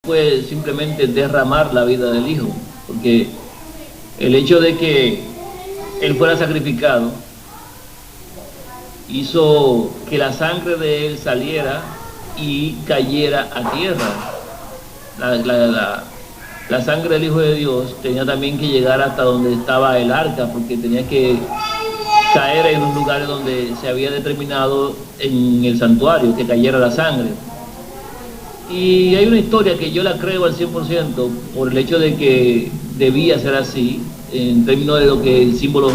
fue simplemente derramar la vida del Hijo, porque el hecho de que Él fuera sacrificado hizo que la sangre de Él saliera y cayera a tierra. La sangre del Hijo de Dios tenía también que llegar hasta donde estaba el arca, porque tenía que caer en un lugar donde se había determinado en el santuario que cayera la sangre. Y hay una historia que yo la creo al 100% por el hecho de que debía ser así, en términos de lo que el símbolo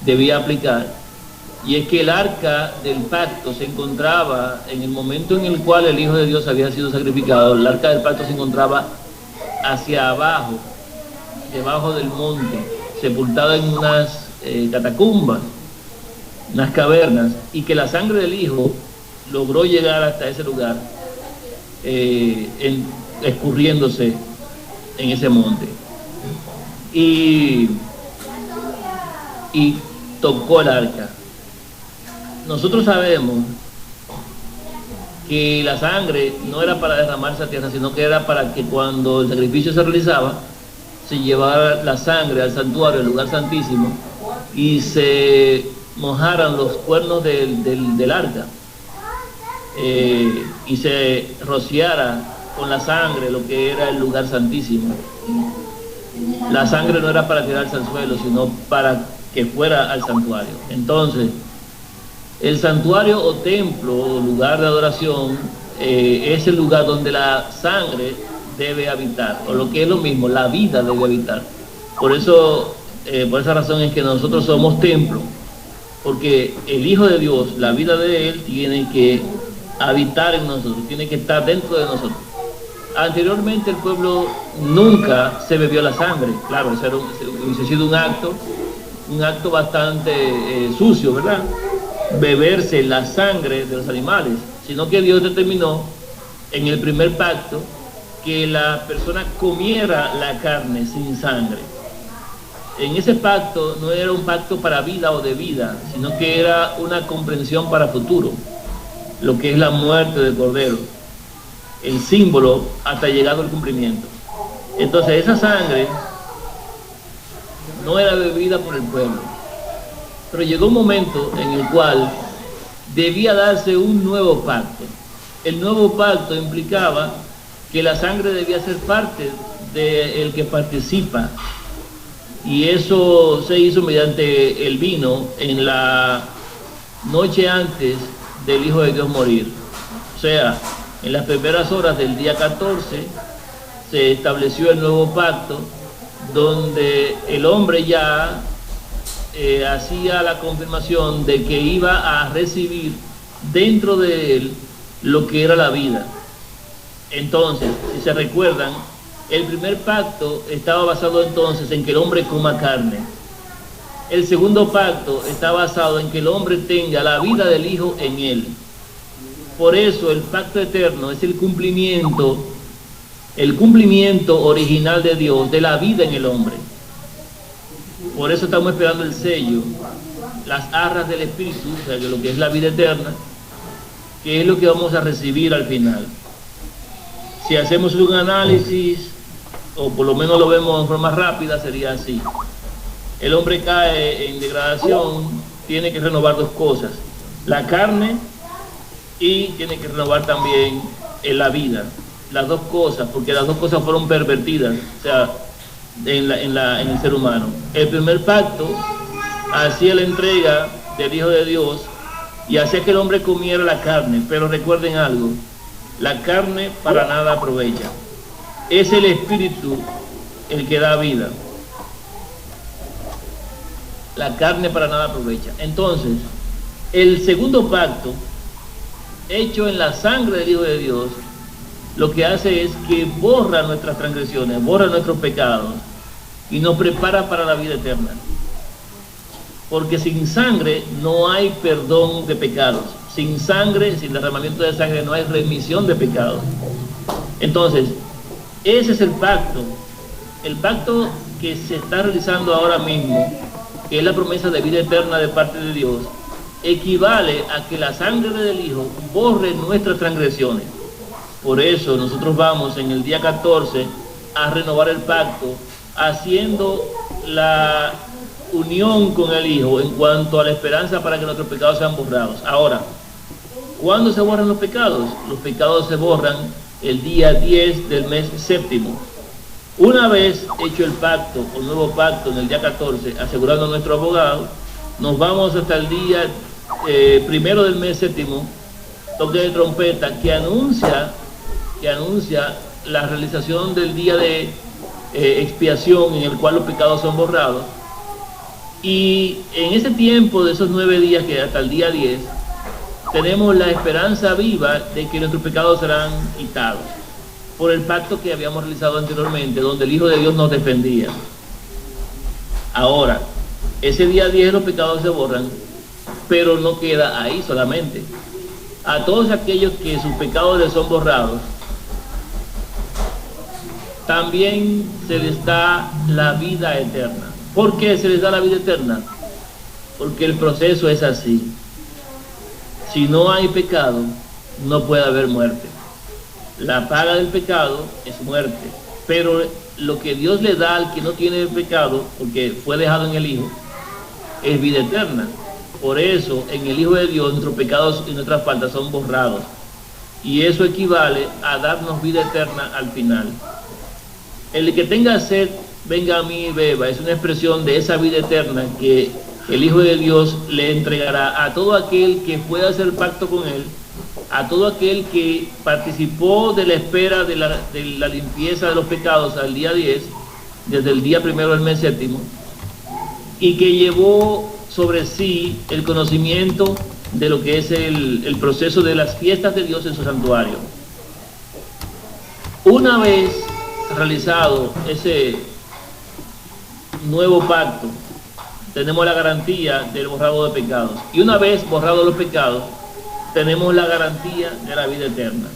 debía aplicar, y es que el arca del pacto se encontraba en el momento en el cual el Hijo de Dios había sido sacrificado. El arca del pacto se encontraba hacia abajo, debajo del monte, sepultada en unas catacumbas, unas cavernas, y que la sangre del Hijo logró llegar hasta ese lugar, escurriéndose en ese monte, y tocó el arca. Nosotros sabemos que la sangre no era para derramarse a tierra, sino que era para que cuando el sacrificio se realizaba, se llevara la sangre al santuario, al lugar santísimo, y se mojaran los cuernos del arca, y se rociara con la sangre lo que era el lugar santísimo. La sangre no era para tirarse al suelo, sino para que fuera al santuario. Entonces, el santuario o templo o lugar de adoración es el lugar donde la sangre debe habitar, o lo que es lo mismo, la vida debe habitar. Por eso, por esa razón es que nosotros somos templo, porque el Hijo de Dios, la vida de Él, tiene que habitar en nosotros, tiene que estar dentro de nosotros. Anteriormente el pueblo nunca se bebió la sangre, claro, eso hubiese sido un acto bastante sucio, ¿verdad? Beberse la sangre de los animales, sino que Dios determinó en el primer pacto que la persona comiera la carne sin sangre. En ese pacto no era un pacto para vida o de vida, sino que era una comprensión para futuro, lo que es la muerte del Cordero, el símbolo hasta llegado al cumplimiento. Entonces esa sangre no era bebida por el pueblo, pero llegó un momento en el cual debía darse un nuevo pacto. El nuevo pacto implicaba que la sangre debía ser parte del que participa, y eso se hizo mediante el vino en la noche antes del Hijo de Dios morir. O sea, en las primeras horas del día 14 se estableció el nuevo pacto, donde el hombre ya hacía la confirmación de que iba a recibir dentro de él lo que era la vida. Entonces, si se recuerdan, el primer pacto estaba basado entonces en que el hombre coma carne. El segundo pacto está basado en que el hombre tenga la vida del Hijo en él. Por eso el pacto eterno es el cumplimiento original de Dios, de la vida en el hombre. Por eso estamos esperando el sello, las arras del Espíritu, o sea, que lo que es la vida eterna, que es lo que vamos a recibir al final. Si hacemos un análisis, o por lo menos lo vemos de forma rápida, sería así. El hombre cae en degradación, tiene que renovar dos cosas: la carne, y tiene que renovar también la vida. Las dos cosas, porque las dos cosas fueron pervertidas, o sea, en el ser humano. El primer pacto hacía la entrega del Hijo de Dios y hacía que el hombre comiera la carne, pero recuerden algo: la carne para nada aprovecha. Es el Espíritu el que da vida. La carne para nada aprovecha. Entonces, el segundo pacto, hecho en la sangre del Hijo de Dios, lo que hace es que borra nuestras transgresiones, borra nuestros pecados y nos prepara para la vida eterna. Porque sin sangre no hay perdón de pecados. Sin sangre, sin derramamiento de sangre, no hay remisión de pecados. Entonces, ese es el pacto que se está realizando ahora mismo, que es la promesa de vida eterna de parte de Dios, equivale a que la sangre del Hijo borre nuestras transgresiones. Por eso nosotros vamos en el día 14 a renovar el pacto, haciendo la unión con el Hijo en cuanto a la esperanza para que nuestros pecados sean borrados. Ahora, ¿cuándo se borran los pecados? Los pecados se borran el día 10 del mes séptimo. Una vez hecho el pacto, o nuevo pacto en el día 14, asegurando a nuestro abogado, nos vamos hasta el día primero del mes séptimo, toque de trompeta que anuncia la realización del día de expiación en el cual los pecados son borrados. Y en ese tiempo de esos 9 días, que hasta el día 10, tenemos la esperanza viva de que nuestros pecados serán quitados por el pacto que habíamos realizado anteriormente, donde el Hijo de Dios nos defendía. Ahora, ese día 10 los pecados se borran, pero no queda ahí solamente. A todos aquellos que sus pecados les son borrados, también se les da la vida eterna. ¿Por qué se les da la vida eterna? Porque el proceso es así. Si no hay pecado, no puede haber muerte. La paga del pecado es muerte, pero lo que Dios le da al que no tiene pecado, porque fue dejado en el Hijo, es vida eterna. Por eso, en el Hijo de Dios, nuestros pecados y nuestras faltas son borrados. Y eso equivale a darnos vida eterna al final. El que tenga sed, venga a mí y beba, es una expresión de esa vida eterna que el Hijo de Dios le entregará a todo aquel que pueda hacer pacto con Él, a todo aquel que participó de la espera de la limpieza de los pecados al día 10, desde el día primero del mes séptimo, y que llevó sobre sí el conocimiento de lo que es el proceso de las fiestas de Dios en su santuario. Una vez realizado ese nuevo pacto, tenemos la garantía del borrado de pecados. Y una vez borrados los pecados, tenemos la garantía de la vida eterna.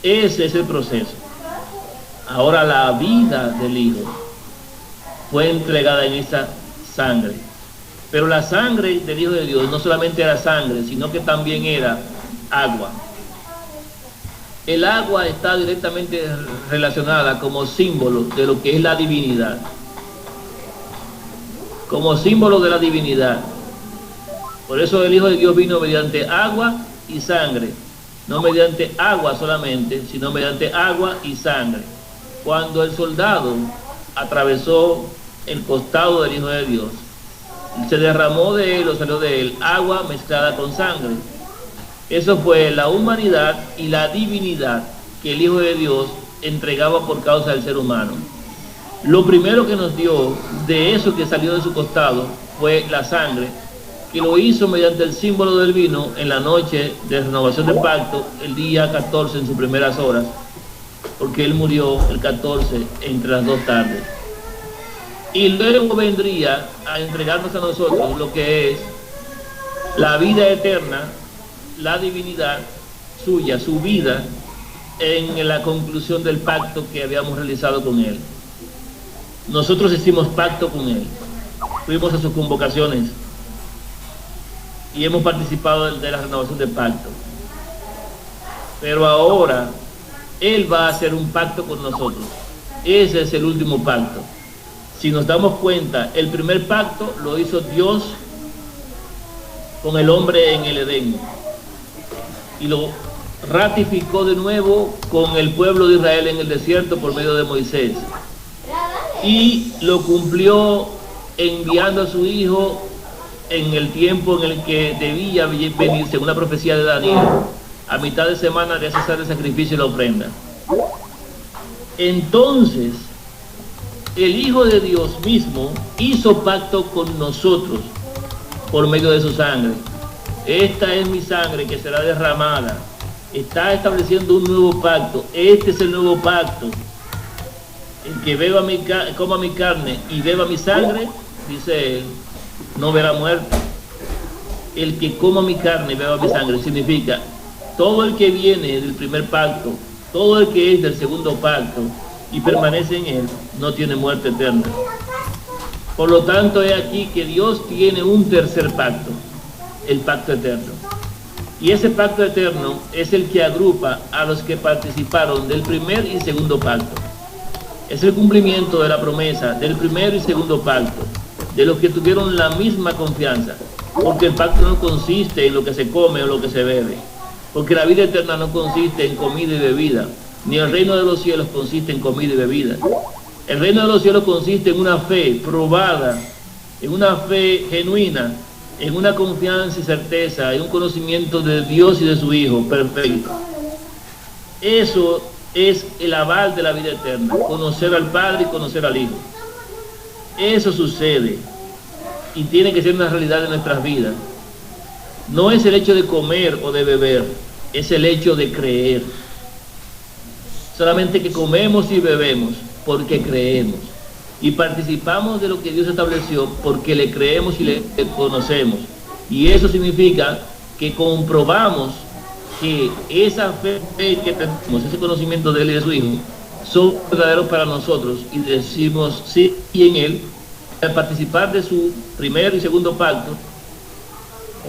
Ese es el proceso. Ahora la vida del Hijo fue entregada en esa sangre. Pero la sangre del Hijo de Dios no solamente era sangre, sino que también era agua. El agua está directamente relacionada como símbolo de lo que es la divinidad. Como símbolo de la divinidad. Por eso el Hijo de Dios vino mediante agua y sangre. No mediante agua solamente, sino mediante agua y sangre. Cuando el soldado atravesó el costado del Hijo de Dios, se derramó de él o salió de él agua mezclada con sangre. Eso fue la humanidad y la divinidad que el Hijo de Dios entregaba por causa del ser humano. Lo primero que nos dio de eso que salió de su costado fue la sangre, que lo hizo mediante el símbolo del vino en la noche de renovación del pacto, el día 14 en sus primeras horas, porque él murió el 14 entre las 2 tardes. Y luego vendría a entregarnos a nosotros lo que es la vida eterna, la divinidad suya, su vida, en la conclusión del pacto que habíamos realizado con Él. Nosotros hicimos pacto con Él, fuimos a sus convocaciones y hemos participado de la renovación del pacto. Pero ahora Él va a hacer un pacto con nosotros. Ese es el último pacto. Si nos damos cuenta, el primer pacto lo hizo Dios con el hombre en el Edén y lo ratificó de nuevo con el pueblo de Israel en el desierto por medio de Moisés, y lo cumplió enviando a su hijo en el tiempo en el que debía venir, según la profecía de Daniel, a mitad de semana de hacer el sacrificio y la ofrenda. Entonces el Hijo de Dios mismo hizo pacto con nosotros por medio de su sangre. Esta es mi sangre que será derramada. Está estableciendo un nuevo pacto. Este es el nuevo pacto. El que coma mi carne y beba mi sangre, dice él, no verá muerte. El que coma mi carne y beba mi sangre significa todo el que viene del primer pacto, todo el que es del segundo pacto y permanece en él, no tiene muerte eterna. Por lo tanto, es aquí que Dios tiene un tercer pacto, el pacto eterno. Y ese pacto eterno es el que agrupa a los que participaron del primer y segundo pacto. Es el cumplimiento de la promesa del primer y segundo pacto, de los que tuvieron la misma confianza, porque el pacto no consiste en lo que se come o lo que se bebe, porque la vida eterna no consiste en comida y bebida, ni el reino de los cielos consiste en comida y bebida. El reino de los cielos consiste en una fe probada, en una fe genuina, en una confianza y certeza, en un conocimiento de Dios y de su Hijo perfecto. Eso es el aval de la vida eterna, conocer al Padre y conocer al Hijo. Eso sucede y tiene que ser una realidad de nuestras vidas. No es el hecho de comer o de beber, es el hecho de creer. Solamente que comemos y bebemos porque creemos. Y participamos de lo que Dios estableció porque le creemos y le conocemos. Y eso significa que comprobamos que esa fe que tenemos, ese conocimiento de Él y de su Hijo, son verdaderos para nosotros y decimos sí y en Él. Al participar de su primer y segundo pacto,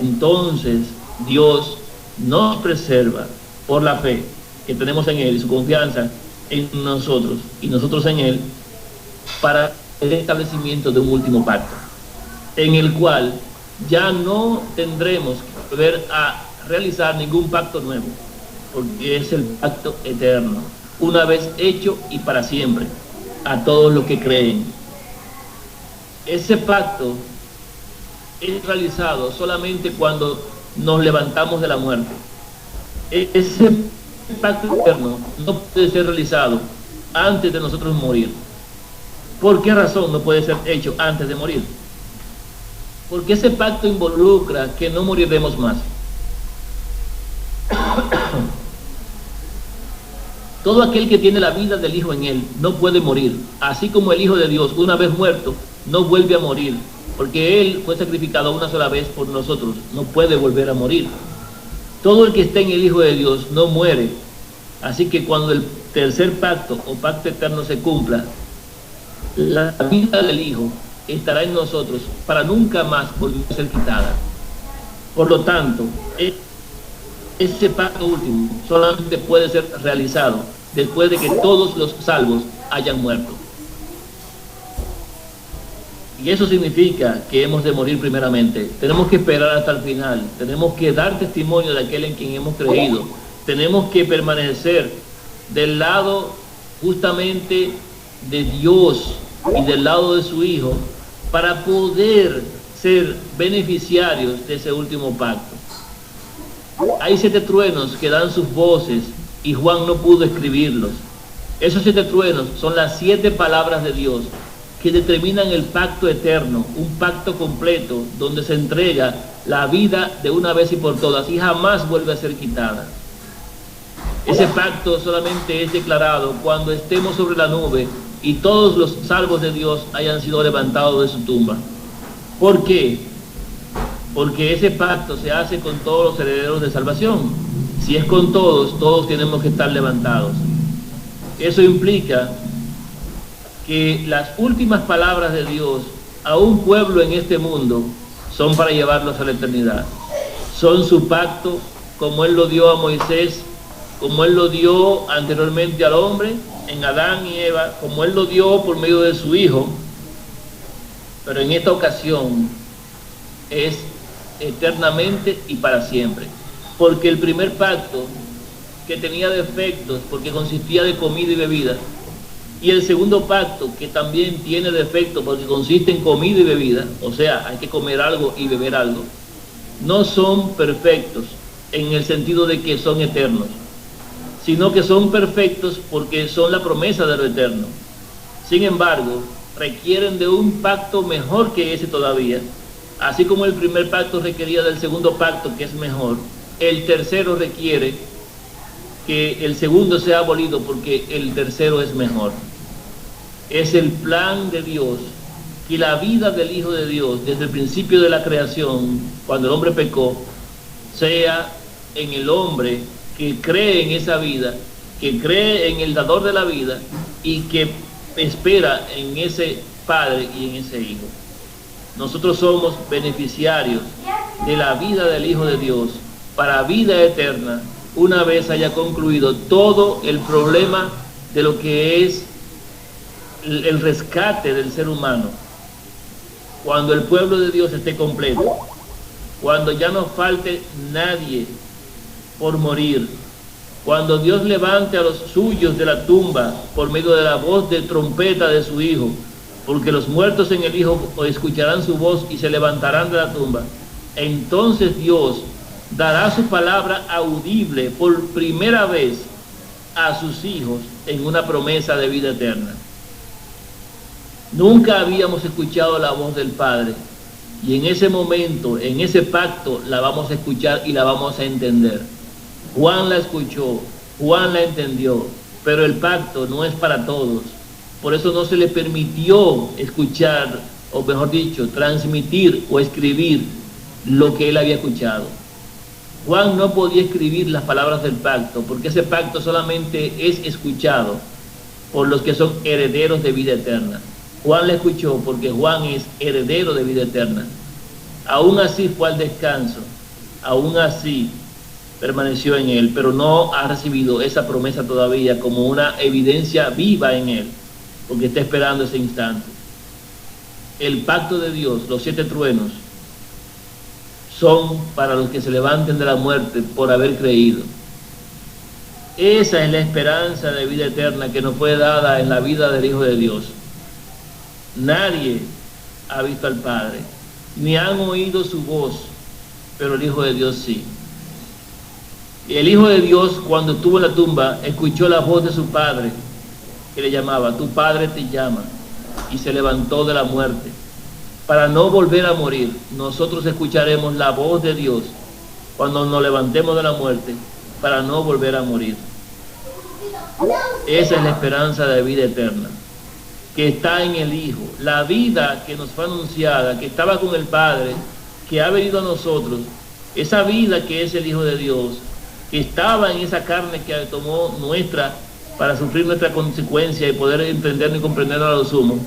entonces Dios nos preserva por la fe que tenemos en Él y su confianza en nosotros y nosotros en Él, para el establecimiento de un último pacto, en el cual ya no tendremos que volver a realizar ningún pacto nuevo, porque es el pacto eterno, una vez hecho y para siempre, a todos los que creen. Ese pacto es realizado solamente cuando nos levantamos de la muerte. Ese pacto eterno no puede ser realizado antes de nosotros morir. ¿Por qué razón no puede ser hecho antes de morir? Porque ese pacto involucra que no moriremos más. Todo aquel que tiene la vida del Hijo en él no puede morir, así como el Hijo de Dios, una vez muerto, no vuelve a morir, porque Él fue sacrificado una sola vez por nosotros, no puede volver a morir. Todo el que está en el Hijo de Dios no muere, así que cuando el tercer pacto o pacto eterno se cumpla, la vida del Hijo estará en nosotros para nunca más volver a ser quitada. Por lo tanto, ese pacto último solamente puede ser realizado después de que todos los salvos hayan muerto. Y eso significa que hemos de morir primeramente. Tenemos que esperar hasta el final. Tenemos que dar testimonio de aquel en quien hemos creído. Tenemos que permanecer del lado justamente de Dios y del lado de su Hijo para poder ser beneficiarios de ese último pacto. Hay 7 truenos que dan sus voces y Juan no pudo escribirlos. Esos 7 truenos son las 7 palabras de Dios que determinan el pacto eterno, un pacto completo donde se entrega la vida de una vez y por todas y jamás vuelve a ser quitada. Ese pacto solamente es declarado cuando estemos sobre la nube y todos los salvos de Dios hayan sido levantados de su tumba. ¿Por qué? Porque ese pacto se hace con todos los herederos de salvación. Si es con todos, todos tenemos que estar levantados. Eso implica que las últimas palabras de Dios a un pueblo en este mundo son para llevarlos a la eternidad. Son su pacto, como Él lo dio a Moisés, como Él lo dio anteriormente al hombre, en Adán y Eva, como Él lo dio por medio de su Hijo, pero en esta ocasión es eternamente y para siempre. Porque el primer pacto, que tenía defectos porque consistía de comida y bebida, y el segundo pacto, que también tiene defectos porque consiste en comida y bebida, o sea, hay que comer algo y beber algo, no son perfectos en el sentido de que son eternos, sino que son perfectos porque son la promesa de lo eterno. Sin embargo, requieren de un pacto mejor que ese todavía. Así como el primer pacto requería del segundo pacto, que es mejor, el tercero requiere que el segundo sea abolido porque el tercero es mejor. Es el plan de Dios que la vida del Hijo de Dios, desde el principio de la creación, cuando el hombre pecó, sea en el hombre que cree en esa vida, que cree en el dador de la vida y que espera en ese Padre y en ese Hijo. Nosotros somos beneficiarios de la vida del Hijo de Dios para vida eterna una vez haya concluido todo el problema de lo que es el rescate del ser humano. Cuando el pueblo de Dios esté completo, cuando ya no falte nadie por morir, cuando Dios levante a los suyos de la tumba por medio de la voz de trompeta de su Hijo, porque los muertos en el Hijo escucharán su voz y se levantarán de la tumba, entonces Dios dará su palabra audible por primera vez a sus hijos en una promesa de vida eterna. Nunca habíamos escuchado la voz del Padre, y en ese momento, en ese pacto, la vamos a escuchar y la vamos a entender. Juan la escuchó, Juan la entendió, pero el pacto no es para todos. Por eso no se le permitió escuchar, o mejor dicho, transmitir o escribir lo que él había escuchado. Juan no podía escribir las palabras del pacto, porque ese pacto solamente es escuchado por los que son herederos de vida eterna. Juan la escuchó porque Juan es heredero de vida eterna. Aún así fue al descanso, aún así permaneció en él, pero no ha recibido esa promesa todavía como una evidencia viva en él, porque está esperando ese instante. El pacto de Dios, los 7 truenos, son para los que se levanten de la muerte por haber creído. Esa es la esperanza de vida eterna que nos fue dada en la vida del Hijo de Dios. Nadie ha visto al Padre, ni han oído su voz, pero el Hijo de Dios sí. Y el Hijo de Dios, cuando estuvo en la tumba, escuchó la voz de su Padre, que le llamaba: tu Padre te llama, y se levantó de la muerte. Para no volver a morir, nosotros escucharemos la voz de Dios cuando nos levantemos de la muerte, para no volver a morir. Esa es la esperanza de vida eterna, que está en el Hijo. La vida que nos fue anunciada, que estaba con el Padre, que ha venido a nosotros, esa vida que es el Hijo de Dios, que estaba en esa carne que tomó nuestra, para sufrir nuestra consecuencia y poder entendernos y comprendernos a lo sumo.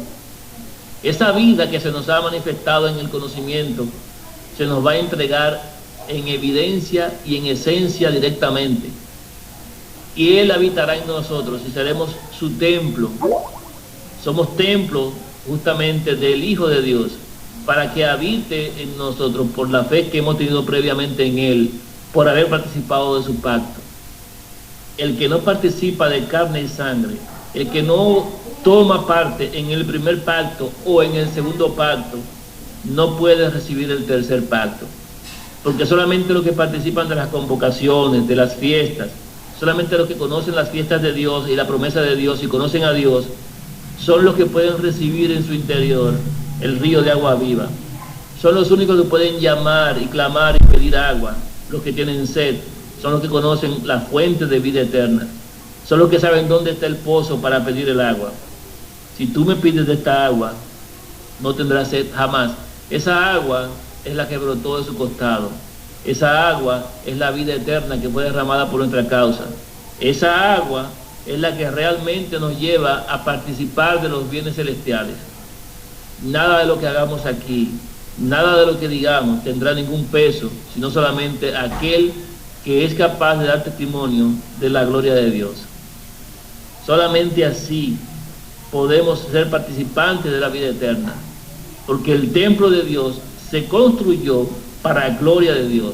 Esa vida que se nos ha manifestado en el conocimiento, se nos va a entregar en evidencia y en esencia directamente. Y Él habitará en nosotros y seremos su templo. Somos templo justamente del Hijo de Dios, para que habite en nosotros por la fe que hemos tenido previamente en Él, por haber participado de su pacto. El que no participa de carne y sangre, el que no toma parte en el primer pacto o en el segundo pacto, no puede recibir el tercer pacto. Porque solamente los que participan de las convocaciones, de las fiestas, solamente los que conocen las fiestas de Dios y la promesa de Dios y conocen a Dios, son los que pueden recibir en su interior el río de agua viva. Son los únicos que pueden llamar y clamar y pedir agua. Los que tienen sed son los que conocen la fuente de vida eterna. Son los que saben dónde está el pozo para pedir el agua. Si tú me pides de esta agua, no tendrás sed jamás. Esa agua es la que brotó de su costado. Esa agua es la vida eterna que fue derramada por nuestra causa. Esa agua es la que realmente nos lleva a participar de los bienes celestiales. Nada de lo que hagamos aquí, nada de lo que digamos tendrá ningún peso, sino solamente aquel que es capaz de dar testimonio de la gloria de Dios. Solamente así podemos ser participantes de la vida eterna, porque el templo de Dios se construyó para la gloria de Dios,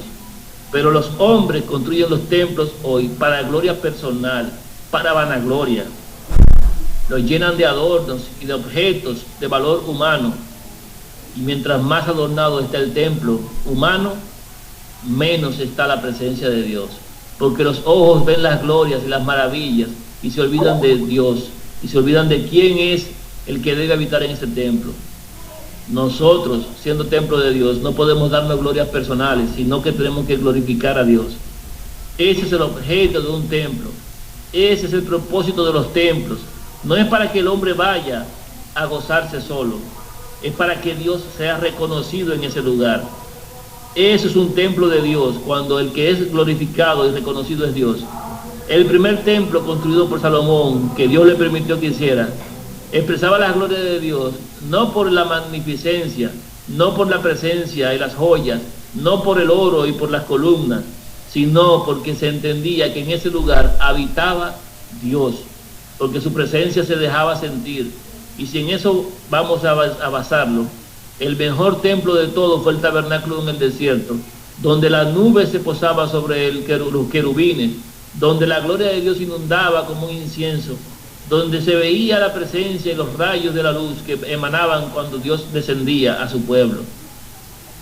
pero los hombres construyen los templos hoy para gloria personal, para vanagloria. Los llenan de adornos y de objetos de valor humano, y mientras más adornado está el templo humano, menos está la presencia de Dios, porque los ojos ven las glorias y las maravillas y se olvidan de Dios, y se olvidan de quién es el que debe habitar en ese templo. Nosotros, siendo templo de Dios, no podemos darnos glorias personales, sino que tenemos que glorificar a Dios. Ese es el objeto de un templo. Ese es el propósito de los templos. No es para que el hombre vaya a gozarse solo, es para que Dios sea reconocido en ese lugar. Eso es un templo de Dios, cuando el que es glorificado y reconocido es Dios. El primer templo construido por Salomón, que Dios le permitió que hiciera, expresaba la gloria de Dios, no por la magnificencia, no por la presencia y las joyas, no por el oro y por las columnas, sino porque se entendía que en ese lugar habitaba Dios, porque su presencia se dejaba sentir. Y si en eso vamos a basarlo, el mejor templo de todo fue el tabernáculo en el desierto, donde la nube se posaba sobre los querubines, donde la gloria de Dios inundaba como un incienso, donde se veía la presencia y los rayos de la luz que emanaban cuando Dios descendía a su pueblo.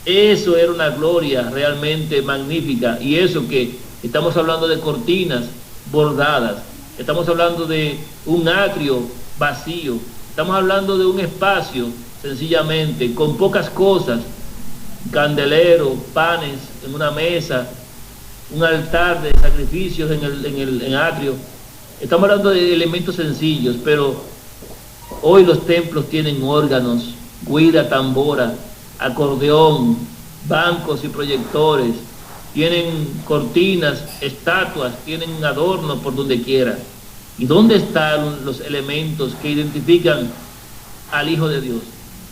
Eso era una gloria realmente magnífica. Y eso que estamos hablando de cortinas bordadas, estamos hablando de un atrio vacío, estamos hablando de un espacio sencillamente con pocas cosas, candelero, panes en una mesa, un altar de sacrificios en el atrio. Estamos hablando de elementos sencillos, pero hoy los templos tienen órganos, guira, tambora, acordeón, bancos y proyectores, tienen cortinas, estatuas, tienen adornos por donde quiera. ¿Y dónde están los elementos que identifican al Hijo de Dios?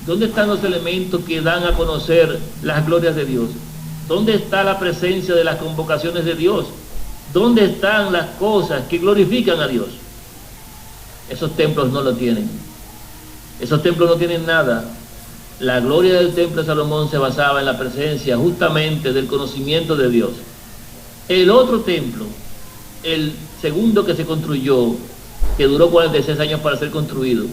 ¿Dónde están los elementos que dan a conocer las glorias de Dios? ¿Dónde está la presencia de las convocaciones de Dios? ¿Dónde están las cosas que glorifican a Dios? Esos templos no lo tienen. Esos templos no tienen nada. La gloria del templo de Salomón se basaba en la presencia justamente del conocimiento de Dios. El otro templo, el segundo que se construyó, que duró 46 años para ser construido,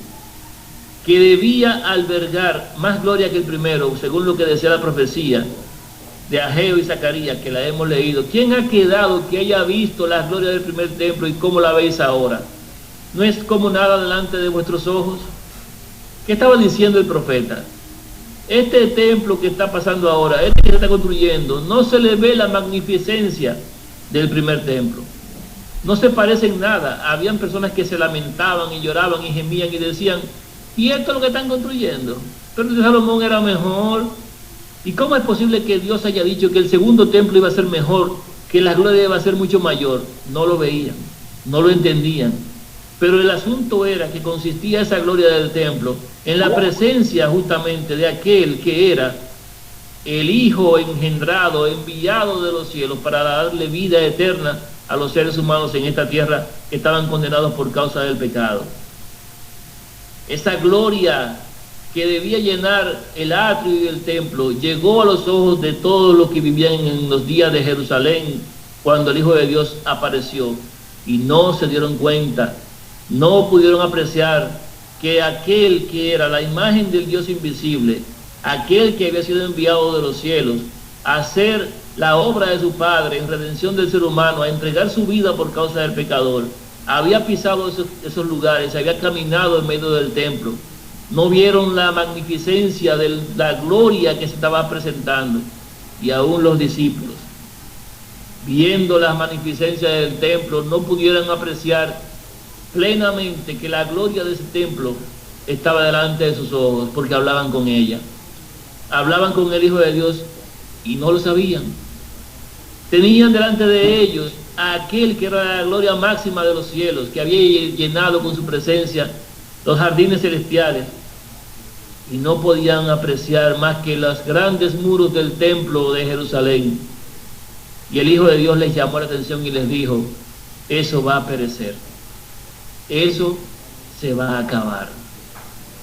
que debía albergar más gloria que el primero, según lo que decía la profecía de Ageo y Zacarías, que la hemos leído. ¿Quién ha quedado que haya visto las glorias del primer templo y cómo la veis ahora? ¿No es como nada delante de vuestros ojos? ¿Qué estaba diciendo el profeta? Este templo que está pasando ahora, este que se está construyendo, no se le ve la magnificencia del primer templo. No se parece en nada. Habían personas que se lamentaban y lloraban y gemían y decían, ¿y esto es lo que están construyendo? Pero el de Salomón era mejor. ¿Y cómo es posible que Dios haya dicho que el segundo templo iba a ser mejor, que la gloria iba a ser mucho mayor? No lo veían, no lo entendían. Pero el asunto era que consistía esa gloria del templo en la presencia justamente de aquel que era el Hijo engendrado, enviado de los cielos para darle vida eterna a los seres humanos en esta tierra que estaban condenados por causa del pecado. Esa gloria que debía llenar el atrio y el templo llegó a los ojos de todos los que vivían en los días de Jerusalén cuando el Hijo de Dios apareció, y no se dieron cuenta, no pudieron apreciar que aquel que era la imagen del Dios invisible, aquel que había sido enviado de los cielos a hacer la obra de su Padre en redención del ser humano, a entregar su vida por causa del pecador, había pisado esos lugares, había caminado en medio del templo. No vieron la magnificencia de la gloria que se estaba presentando. Y aún los discípulos, viendo la magnificencia del templo, no pudieron apreciar plenamente que la gloria de ese templo estaba delante de sus ojos, porque hablaban con ella. Hablaban con el Hijo de Dios y no lo sabían. Tenían delante de ellos a aquel que era la gloria máxima de los cielos, que había llenado con su presencia los jardines celestiales, y no podían apreciar más que los grandes muros del templo de Jerusalén. Y el Hijo de Dios les llamó la atención y les dijo, eso va a perecer, eso se va a acabar.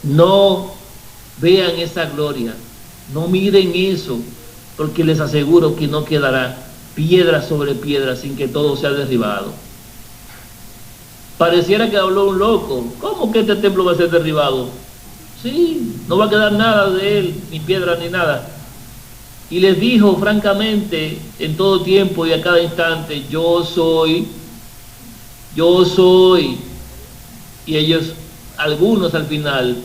No vean esa gloria, no miren eso, porque les aseguro que no quedará piedra sobre piedra sin que todo sea derribado. Pareciera que habló un loco. ¿Cómo que este templo va a ser derribado? Sí, no va a quedar nada de él, ni piedra ni nada. Y les dijo francamente, en todo tiempo y a cada instante, yo soy. Y ellos, algunos al final,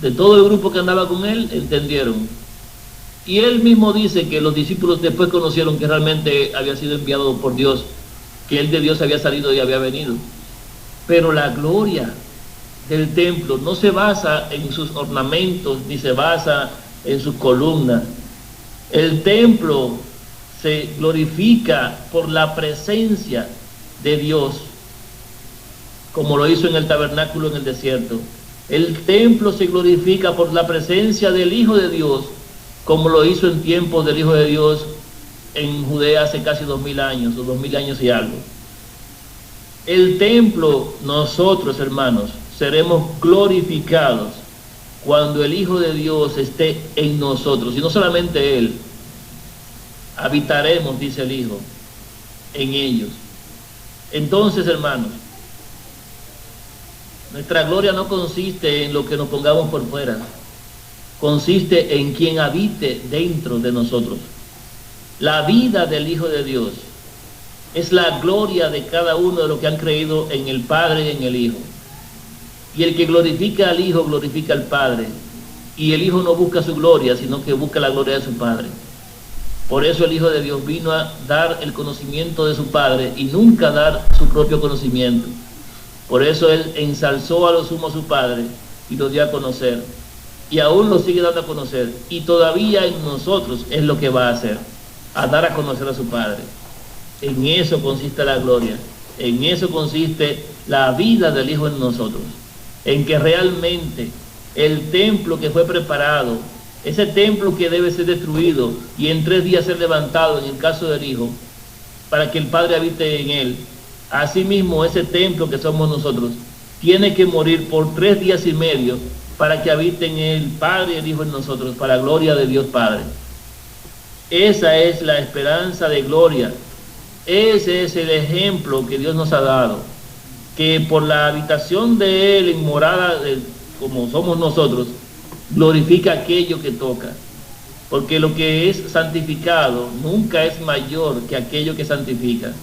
de todo el grupo que andaba con él, entendieron. Y él mismo dice que los discípulos después conocieron que realmente había sido enviado por Dios, que él de Dios había salido y había venido. Pero la gloria del templo no se basa en sus ornamentos, ni se basa en sus columnas. El templo se glorifica por la presencia de Dios, como lo hizo en el tabernáculo en el desierto. El templo se glorifica por la presencia del Hijo de Dios, como lo hizo en tiempos del Hijo de Dios en Judea hace casi 2000 años o 2000 años y algo. El templo, nosotros, hermanos, seremos glorificados cuando el Hijo de Dios esté en nosotros, y no solamente Él, habitaremos, dice el Hijo, en ellos. Entonces, hermanos, nuestra gloria no consiste en lo que nos pongamos por fuera, consiste en quien habite dentro de nosotros. La vida del Hijo de Dios es la gloria de cada uno de los que han creído en el Padre y en el Hijo. Y el que glorifica al Hijo, glorifica al Padre. Y el Hijo no busca su gloria, sino que busca la gloria de su Padre. Por eso el Hijo de Dios vino a dar el conocimiento de su Padre y nunca dar su propio conocimiento. Por eso Él ensalzó a lo sumo a su Padre y lo dio a conocer. Y aún lo sigue dando a conocer. Y todavía en nosotros es lo que va a hacer, a dar a conocer a su Padre. En eso consiste la gloria. En eso consiste la vida del Hijo en nosotros. En que realmente el templo que fue preparado, ese templo que debe ser destruido y en 3 días ser levantado en el caso del Hijo, para que el Padre habite en él, asimismo ese templo que somos nosotros, tiene que morir por 3 días y medio para que habiten el Padre y el Hijo en nosotros, para la gloria de Dios Padre. Esa es la esperanza de gloria. Ese es el ejemplo que Dios nos ha dado, que por la habitación de Él en morada como somos nosotros, glorifica aquello que toca, porque lo que es santificado nunca es mayor que aquello que santifica,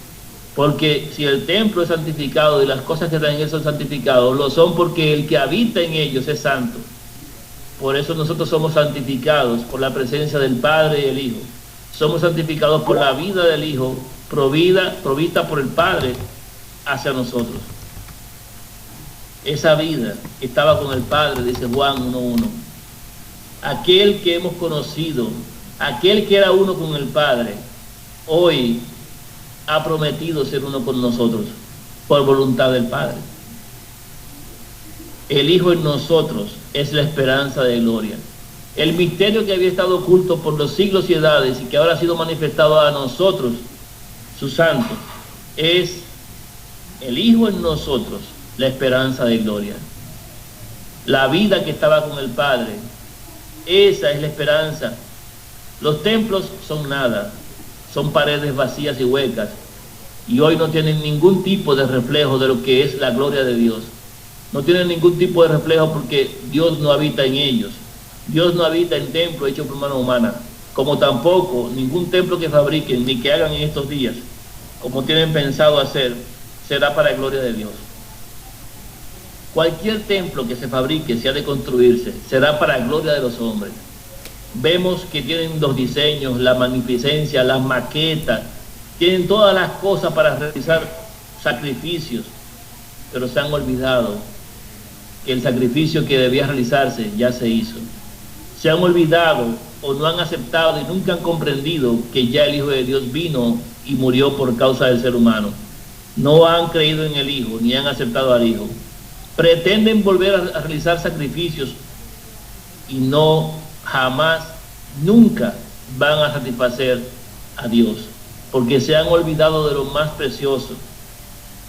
porque si el templo es santificado y las cosas que están en él son santificados, lo son porque el que habita en ellos es santo. Por eso nosotros somos santificados por la presencia del Padre y el Hijo, somos santificados por la vida del Hijo provista por el Padre hacia nosotros. Esa vida que estaba con el Padre, dice Juan 1:1. Aquel que hemos conocido, aquel que era uno con el Padre, hoy ha prometido ser uno con nosotros por voluntad del Padre. El Hijo en nosotros es la esperanza de gloria. El misterio que había estado oculto por los siglos y edades y que ahora ha sido manifestado a nosotros, sus santos, es el Hijo en nosotros, la esperanza de gloria. La vida que estaba con el Padre, esa es la esperanza. Los templos son nada, son paredes vacías y huecas, y hoy no tienen ningún tipo de reflejo de lo que es la gloria de Dios. No tienen ningún tipo de reflejo porque Dios no habita en ellos. Dios no habita en templos hechos por mano humana, como tampoco ningún templo que fabriquen ni que hagan en estos días, como tienen pensado hacer, será para la gloria de Dios. Cualquier templo que se fabrique, si ha de construirse, será para la gloria de los hombres. Vemos que tienen los diseños, la magnificencia, las maquetas, tienen todas las cosas para realizar sacrificios, pero se han olvidado que el sacrificio que debía realizarse ya se hizo. Se han olvidado o no han aceptado y nunca han comprendido que ya el Hijo de Dios vino y murió por causa del ser humano. No han creído en el Hijo, ni han aceptado al Hijo. Pretenden volver a realizar sacrificios y no, jamás, nunca van a satisfacer a Dios, porque se han olvidado de lo más precioso,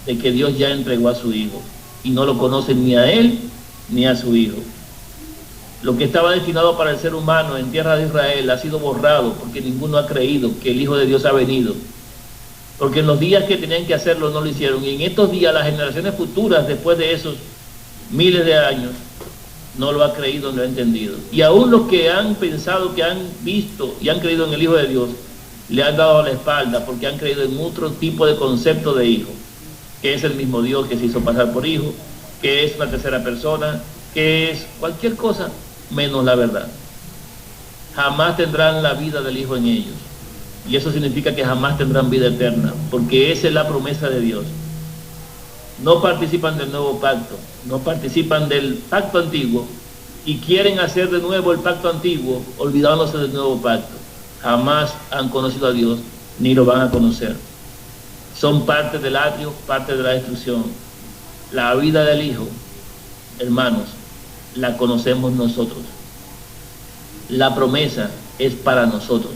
de que Dios ya entregó a su Hijo, y no lo conocen ni a Él ni a su Hijo. Lo que estaba destinado para el ser humano en tierra de Israel ha sido borrado, porque ninguno ha creído que el Hijo de Dios ha venido. Porque en los días que tenían que hacerlo no lo hicieron, y en estos días las generaciones futuras, después de esos miles de años, no lo ha creído, no lo ha entendido. Y aún los que han pensado, que han visto y han creído en el Hijo de Dios, le han dado la espalda porque han creído en otro tipo de concepto de Hijo, que es el mismo Dios que se hizo pasar por Hijo, que es una tercera persona, que es cualquier cosa menos la verdad. Jamás tendrán la vida del Hijo en ellos, y eso significa que jamás tendrán vida eterna, porque esa es la promesa de Dios. No participan del nuevo pacto, no participan del pacto antiguo y quieren hacer de nuevo el pacto antiguo, olvidándose del nuevo pacto. Jamás han conocido a Dios ni lo van a conocer. Son parte del atrio, parte de la destrucción. La vida del Hijo, hermanos, la conocemos nosotros. La promesa es para nosotros.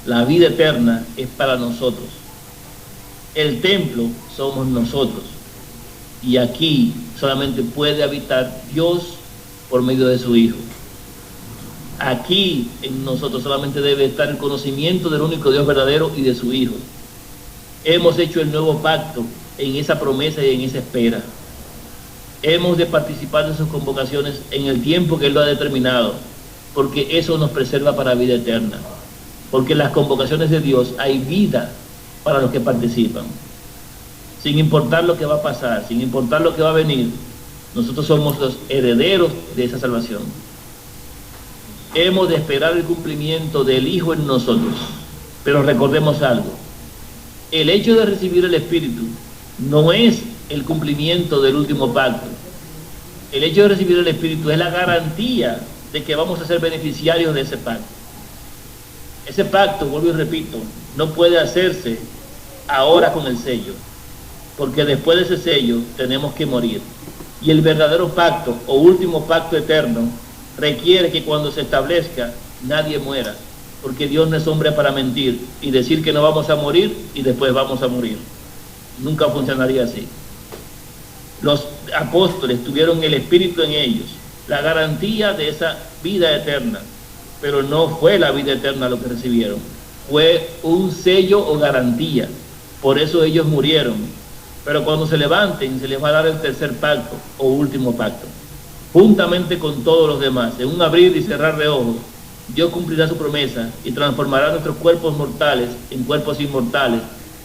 La vida eterna es para nosotros. El templo somos nosotros. Y aquí solamente puede habitar Dios por medio de su Hijo. Aquí en nosotros solamente debe estar el conocimiento del único Dios verdadero y de su Hijo. Hemos hecho el nuevo pacto en esa promesa y en esa espera. Hemos de participar de sus convocaciones en el tiempo que Él lo ha determinado, porque eso nos preserva para vida eterna. Porque en las convocaciones de Dios hay vida para los que participan. Sin importar lo que va a pasar, sin importar lo que va a venir, nosotros somos los herederos de esa salvación. Hemos de esperar el cumplimiento del Hijo en nosotros. Pero recordemos algo: el hecho de recibir el Espíritu no es el cumplimiento del último pacto. El hecho de recibir el Espíritu es la garantía de que vamos a ser beneficiarios de ese pacto. Ese pacto, vuelvo y repito, no puede hacerse ahora con el sello, porque después de ese sello tenemos que morir. Y el verdadero pacto o último pacto eterno requiere que cuando se establezca nadie muera, porque Dios no es hombre para mentir y decir que no vamos a morir y después vamos a morir. Nunca funcionaría así. Los apóstoles tuvieron el Espíritu en ellos, la garantía de esa vida eterna, pero no fue la vida eterna lo que recibieron, fue un sello o garantía. Por eso ellos murieron. Pero cuando se levanten, se les va a dar el tercer pacto o último pacto, juntamente con todos los demás. En un abrir y cerrar de ojos, Dios cumplirá su promesa y transformará nuestros cuerpos mortales en cuerpos inmortales,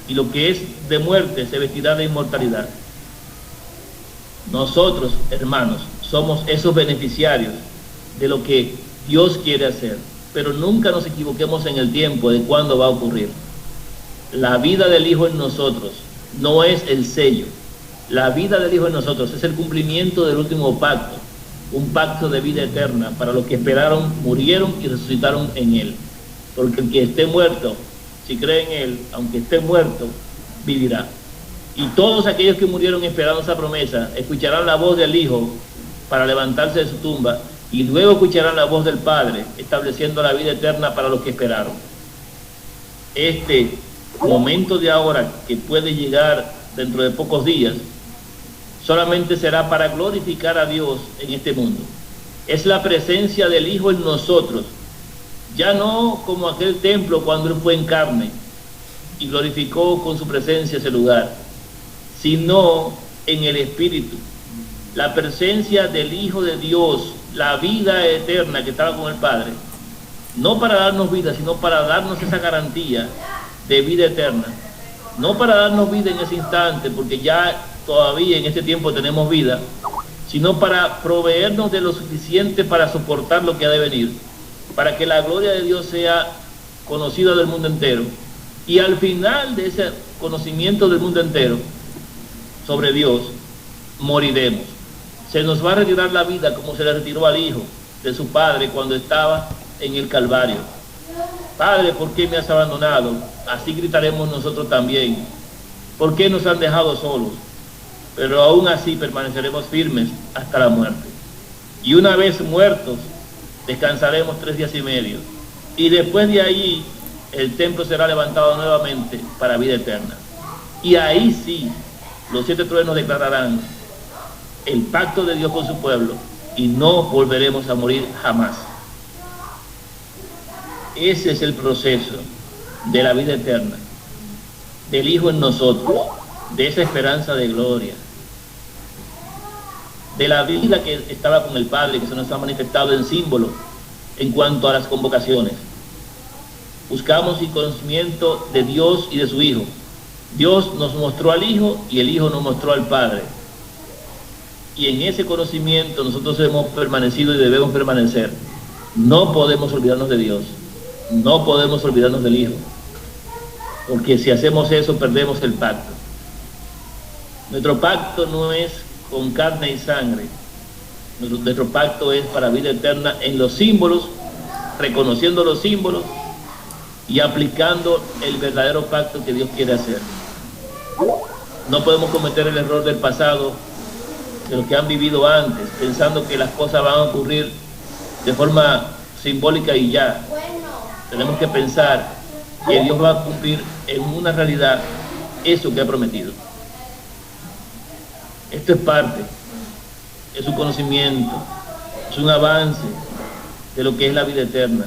y lo que es de muerte se vestirá de inmortalidad. Nosotros, hermanos, somos esos beneficiarios de lo que Dios quiere hacer, pero nunca nos equivoquemos en el tiempo de cuándo va a ocurrir. La vida del Hijo en nosotros no es el sello. La vida del Hijo en nosotros es el cumplimiento del último pacto, un pacto de vida eterna para los que esperaron, murieron y resucitaron en Él. Porque el que esté muerto, si cree en Él, aunque esté muerto, vivirá. Y todos aquellos que murieron esperando esa promesa escucharán la voz del Hijo para levantarse de su tumba, y luego escucharán la voz del Padre estableciendo la vida eterna para los que esperaron. Este momento de ahora, que puede llegar dentro de pocos días, solamente será para glorificar a Dios en este mundo. Es la presencia del Hijo en nosotros, ya no como aquel templo cuando Él fue en carne y glorificó con su presencia ese lugar, sino en el Espíritu. La presencia del Hijo de Dios, la vida eterna que estaba con el Padre, no para darnos vida, sino para darnos esa garantía de vida eterna. No para darnos vida en ese instante, porque ya todavía en este tiempo tenemos vida, sino para proveernos de lo suficiente para soportar lo que ha de venir, para que la gloria de Dios sea conocida del mundo entero. Y al final de ese conocimiento del mundo entero sobre Dios, moriremos. Se nos va a retirar la vida como se le retiró al Hijo de su Padre cuando estaba en el Calvario. Padre, ¿por qué me has abandonado? Así gritaremos nosotros también. ¿Por qué nos han dejado solos? Pero aún así permaneceremos firmes hasta la muerte. Y una vez muertos, descansaremos 3 días y medio. Y después de ahí, el templo será levantado nuevamente para vida eterna. Y ahí sí, los 7 truenos declararán el pacto de Dios con su pueblo, y no volveremos a morir jamás. Ese es el proceso de la vida eterna, del Hijo en nosotros, de esa esperanza de gloria, de la vida que estaba con el Padre, que se nos ha manifestado en símbolo en cuanto a las convocaciones. Buscamos el conocimiento de Dios y de su Hijo. Dios nos mostró al Hijo y el Hijo nos mostró al Padre. Y en ese conocimiento nosotros hemos permanecido y debemos permanecer. No podemos olvidarnos de Dios. No podemos olvidarnos del Hijo. Porque si hacemos eso, perdemos el pacto. Nuestro pacto no es con carne y sangre. Nuestro pacto es para vida eterna en los símbolos, reconociendo los símbolos y aplicando el verdadero pacto que Dios quiere hacer. No podemos cometer el error del pasado, de los que han vivido antes, pensando que las cosas van a ocurrir de forma simbólica y ya. Tenemos que pensar que Dios va a cumplir en una realidad eso que ha prometido. Esto es parte, es un conocimiento, es un avance de lo que es la vida eterna.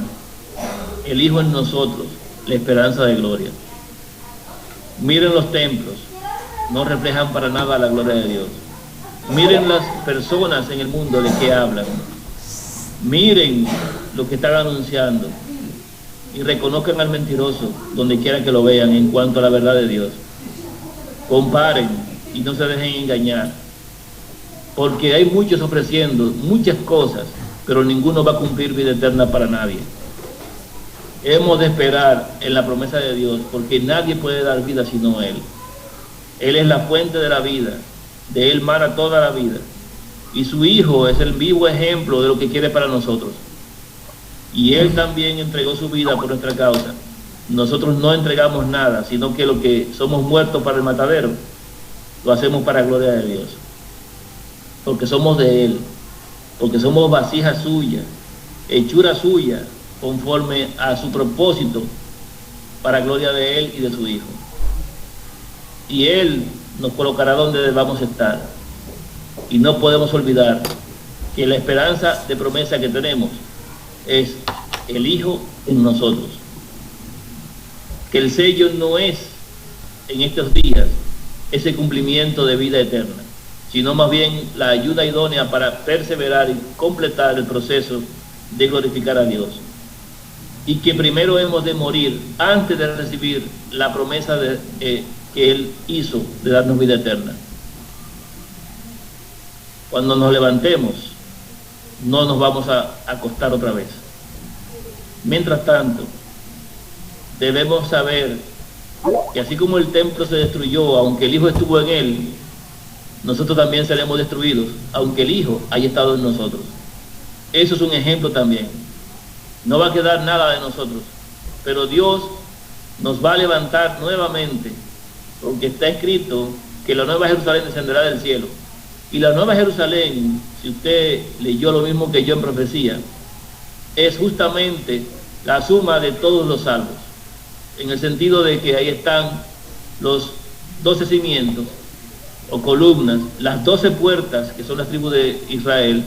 El Hijo en nosotros, la esperanza de gloria. Miren los templos, no reflejan para nada la gloria de Dios. Miren las personas en el mundo de que hablan. Miren lo que están anunciando y reconozcan al mentiroso donde quiera que lo vean en cuanto a la verdad de Dios. Comparen y no se dejen engañar, porque hay muchos ofreciendo muchas cosas, pero ninguno va a cumplir vida eterna para nadie. Hemos de esperar en la promesa de Dios, porque nadie puede dar vida sino Él. Él es la fuente de la vida, de Él mana toda la vida, y su Hijo es el vivo ejemplo de lo que quiere para nosotros. Y Él también entregó su vida por nuestra causa. Nosotros no entregamos nada, sino que lo que somos muertos para el matadero, lo hacemos para la gloria de Dios. Porque somos de Él, porque somos vasija suya, hechura suya, conforme a su propósito, para gloria de Él y de su Hijo. Y Él nos colocará donde debamos estar. Y no podemos olvidar que la esperanza de promesa que tenemos es el Hijo en nosotros. Que el sello no es en estos días ese cumplimiento de vida eterna, sino más bien la ayuda idónea para perseverar y completar el proceso de glorificar a Dios. Y que primero hemos de morir antes de recibir la promesa que Él hizo de darnos vida eterna. Cuando nos levantemos, no nos vamos a acostar otra vez. Mientras tanto, debemos saber que así como el templo se destruyó, aunque el Hijo estuvo en él, nosotros también seremos destruidos, aunque el Hijo haya estado en nosotros. Eso es un ejemplo también. No va a quedar nada de nosotros, pero Dios nos va a levantar nuevamente, porque está escrito que la nueva Jerusalén descenderá del cielo. Y la nueva Jerusalén, si usted leyó lo mismo que yo en profecía, es justamente la suma de todos los salvos, en el sentido de que ahí están los 12 cimientos o columnas, las 12 puertas, que son las tribus de Israel,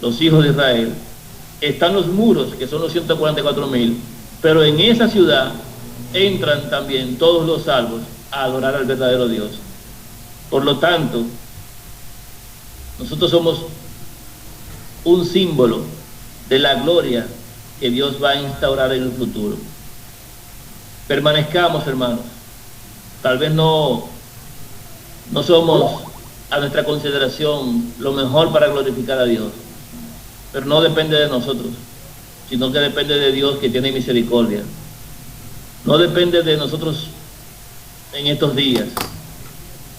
los hijos de Israel, están los muros, que son los 144,000, pero en esa ciudad entran también todos los salvos a adorar al verdadero Dios. Por lo tanto, nosotros somos un símbolo de la gloria que Dios va a instaurar en el futuro. Permanezcamos, hermanos. Tal vez no somos a nuestra consideración lo mejor para glorificar a Dios, pero no depende de nosotros, sino que depende de Dios, que tiene misericordia. No depende de nosotros en estos días.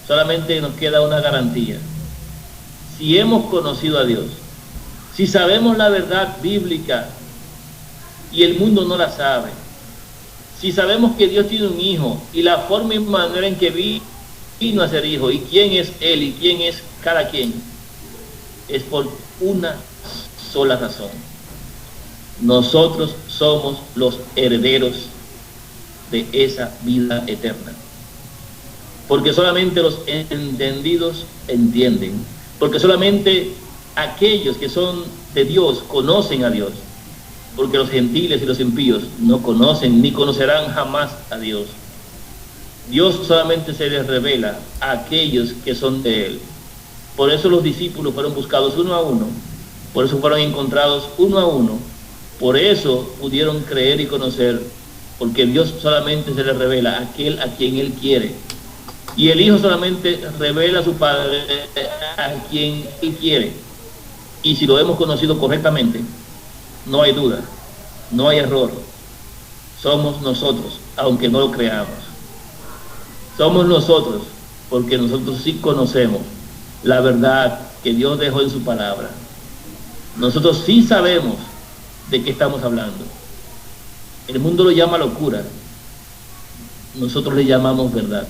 Solamente nos queda una garantía. Si hemos conocido a Dios, si sabemos la verdad bíblica y el mundo no la sabe, si sabemos que Dios tiene un hijo y la forma y manera en que vino a ser hijo, y quién es Él y quién es cada quien, es por una sola razón. Nosotros somos los herederos de esa vida eterna. Porque solamente los entendidos entienden. Porque solamente aquellos que son de Dios conocen a Dios. Porque los gentiles y los impíos no conocen ni conocerán jamás a Dios. Dios solamente se les revela a aquellos que son de Él. Por eso los discípulos fueron buscados uno a uno. Por eso fueron encontrados uno a uno. Por eso pudieron creer y conocer. Porque Dios solamente se les revela a aquel a quien Él quiere. Y el Hijo solamente revela a su Padre a quien Él quiere. Y si lo hemos conocido correctamente, no hay duda, no hay error. Somos nosotros, aunque no lo creamos. Somos nosotros, porque nosotros sí conocemos la verdad que Dios dejó en su palabra. Nosotros sí sabemos de qué estamos hablando. El mundo lo llama locura. Nosotros le llamamos verdad.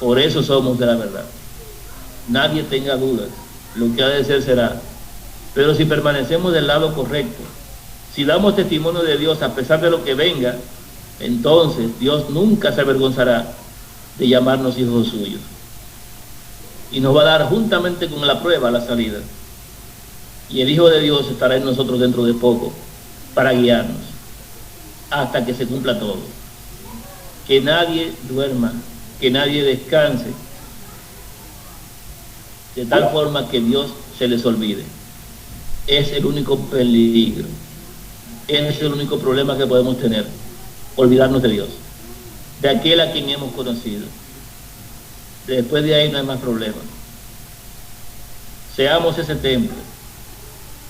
Por eso somos de la verdad. Nadie tenga dudas. Lo que ha de ser será. Pero si permanecemos del lado correcto, si damos testimonio de Dios a pesar de lo que venga, entonces Dios nunca se avergonzará de llamarnos hijos suyos. Y nos va a dar juntamente con la prueba la salida. Y el Hijo de Dios estará en nosotros dentro de poco para guiarnos hasta que se cumpla todo. Que nadie duerma, que nadie descanse, de tal forma que Dios se les olvide. Es el único peligro, es el único problema que podemos tener, olvidarnos de Dios, de aquel a quien hemos conocido. Después de ahí no hay más problema. Seamos ese templo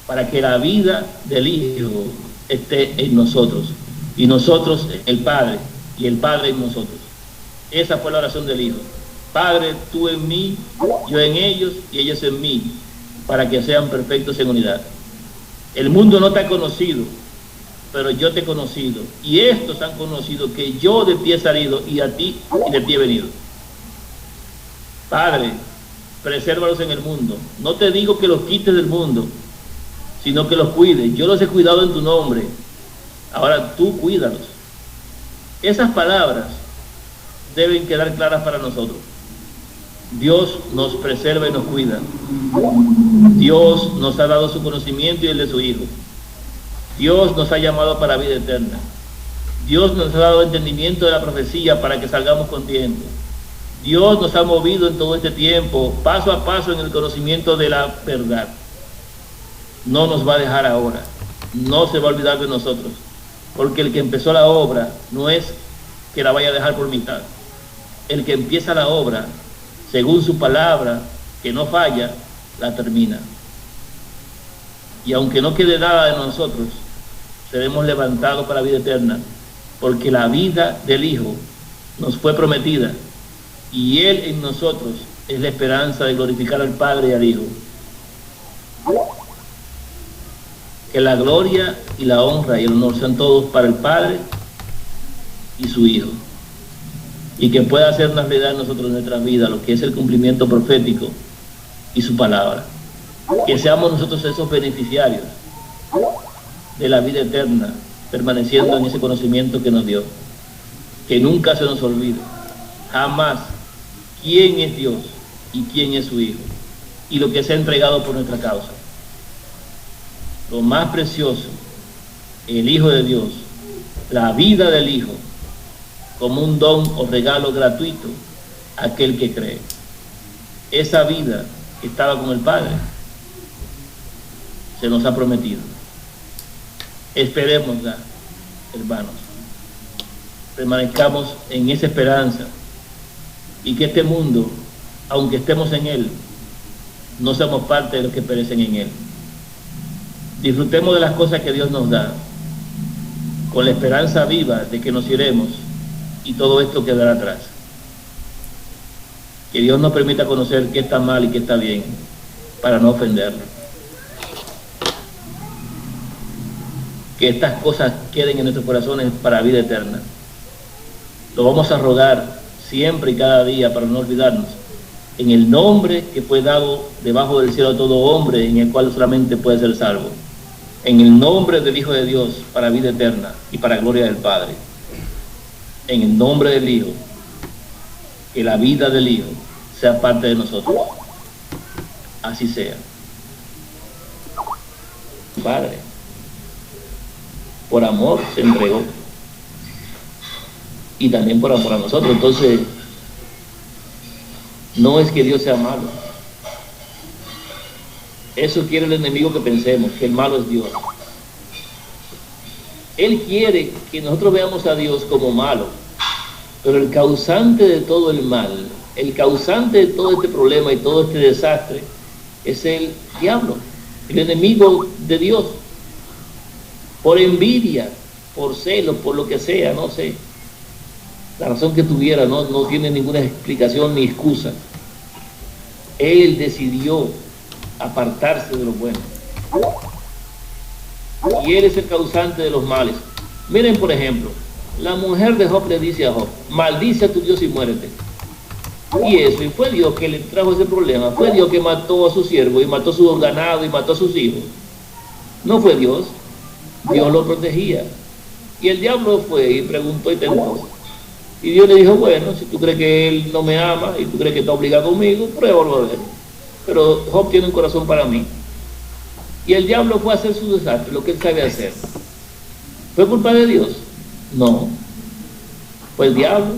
para que la vida del Hijo esté en nosotros, y nosotros el Padre, y el Padre en nosotros. Esa fue la oración del Hijo. Padre, tú en mí, yo en ellos y ellos en mí, para que sean perfectos en unidad. El mundo no te ha conocido, pero yo te he conocido, y estos han conocido que yo de ti he salido y a ti y de ti he venido. Padre, presérvalos en el mundo. No te digo que los quites del mundo, sino que los cuides. Yo los he cuidado en tu nombre, ahora tú cuídalos. Esas palabras deben quedar claras para nosotros. Dios nos preserva y nos cuida. Dios nos ha dado su conocimiento y el de su Hijo. Dios nos ha llamado para vida eterna. Dios nos ha dado entendimiento de la profecía para que salgamos contentos. Dios nos ha movido en todo este tiempo, paso a paso, en el conocimiento de la verdad. No nos va a dejar ahora, no se va a olvidar de nosotros, porque el que empezó la obra no es que la vaya a dejar por mitad. El que empieza la obra, según su palabra, que no falla, la termina. Y aunque no quede nada de nosotros, seremos levantados para la vida eterna, porque la vida del Hijo nos fue prometida, y Él en nosotros es la esperanza de glorificar al Padre y al Hijo. Que la gloria y la honra y el honor sean todos para el Padre y su Hijo, y que pueda hacer una realidad en nosotros, en nuestra vida, lo que es el cumplimiento profético y su palabra. Que seamos nosotros esos beneficiarios de la vida eterna, permaneciendo en ese conocimiento que nos dio. Que nunca se nos olvide, jamás, quién es Dios y quién es su Hijo, y lo que se ha entregado por nuestra causa. Lo más precioso, el Hijo de Dios, la vida del Hijo, como un don o regalo gratuito a aquel que cree. Esa vida que estaba con el Padre se nos ha prometido. Esperémosla, hermanos. Permanezcamos en esa esperanza, y que este mundo, aunque estemos en él, no seamos parte de los que perecen en él. Disfrutemos de las cosas que Dios nos da, con la esperanza viva de que nos iremos y todo esto quedará atrás. Que Dios nos permita conocer qué está mal y qué está bien, para no ofenderlo. Que estas cosas queden en nuestros corazones para vida eterna. Lo vamos a rogar siempre y cada día para no olvidarnos, en el nombre que fue dado debajo del cielo a todo hombre, en el cual solamente puede ser salvo. En el nombre del Hijo de Dios, para vida eterna y para gloria del Padre. En el nombre del Hijo, que la vida del Hijo sea parte de nosotros. Así sea. Padre, por amor se entregó, y también por amor a nosotros. Entonces, no es que Dios sea malo. Eso quiere el enemigo que pensemos, que el malo es Dios. Él quiere que nosotros veamos a Dios como malo, pero el causante de todo el mal, el causante de todo este problema y todo este desastre, es el diablo, el enemigo de Dios. Por envidia, por celo, por lo que sea, no sé, la razón que tuviera, no tiene ninguna explicación ni excusa. Él decidió apartarse de lo bueno, y él es el causante de los males. Miren, por ejemplo, la mujer de Job le dice a Job: maldice a tu Dios y muérete. Y eso, y fue Dios que le trajo ese problema. Fue Dios que mató a su siervo y mató a su ganado y mató a sus hijos. No fue Dios. Dios lo protegía. Y el diablo fue y preguntó y tentó. Y Dios le dijo, bueno, si tú crees que él no me ama y tú crees que está obligado conmigo, pruébalo a ver. Pero Job tiene un corazón para mí. Y el diablo fue a hacer su desastre, lo que él sabe hacer. ¿Fue culpa de Dios? No. Fue el diablo.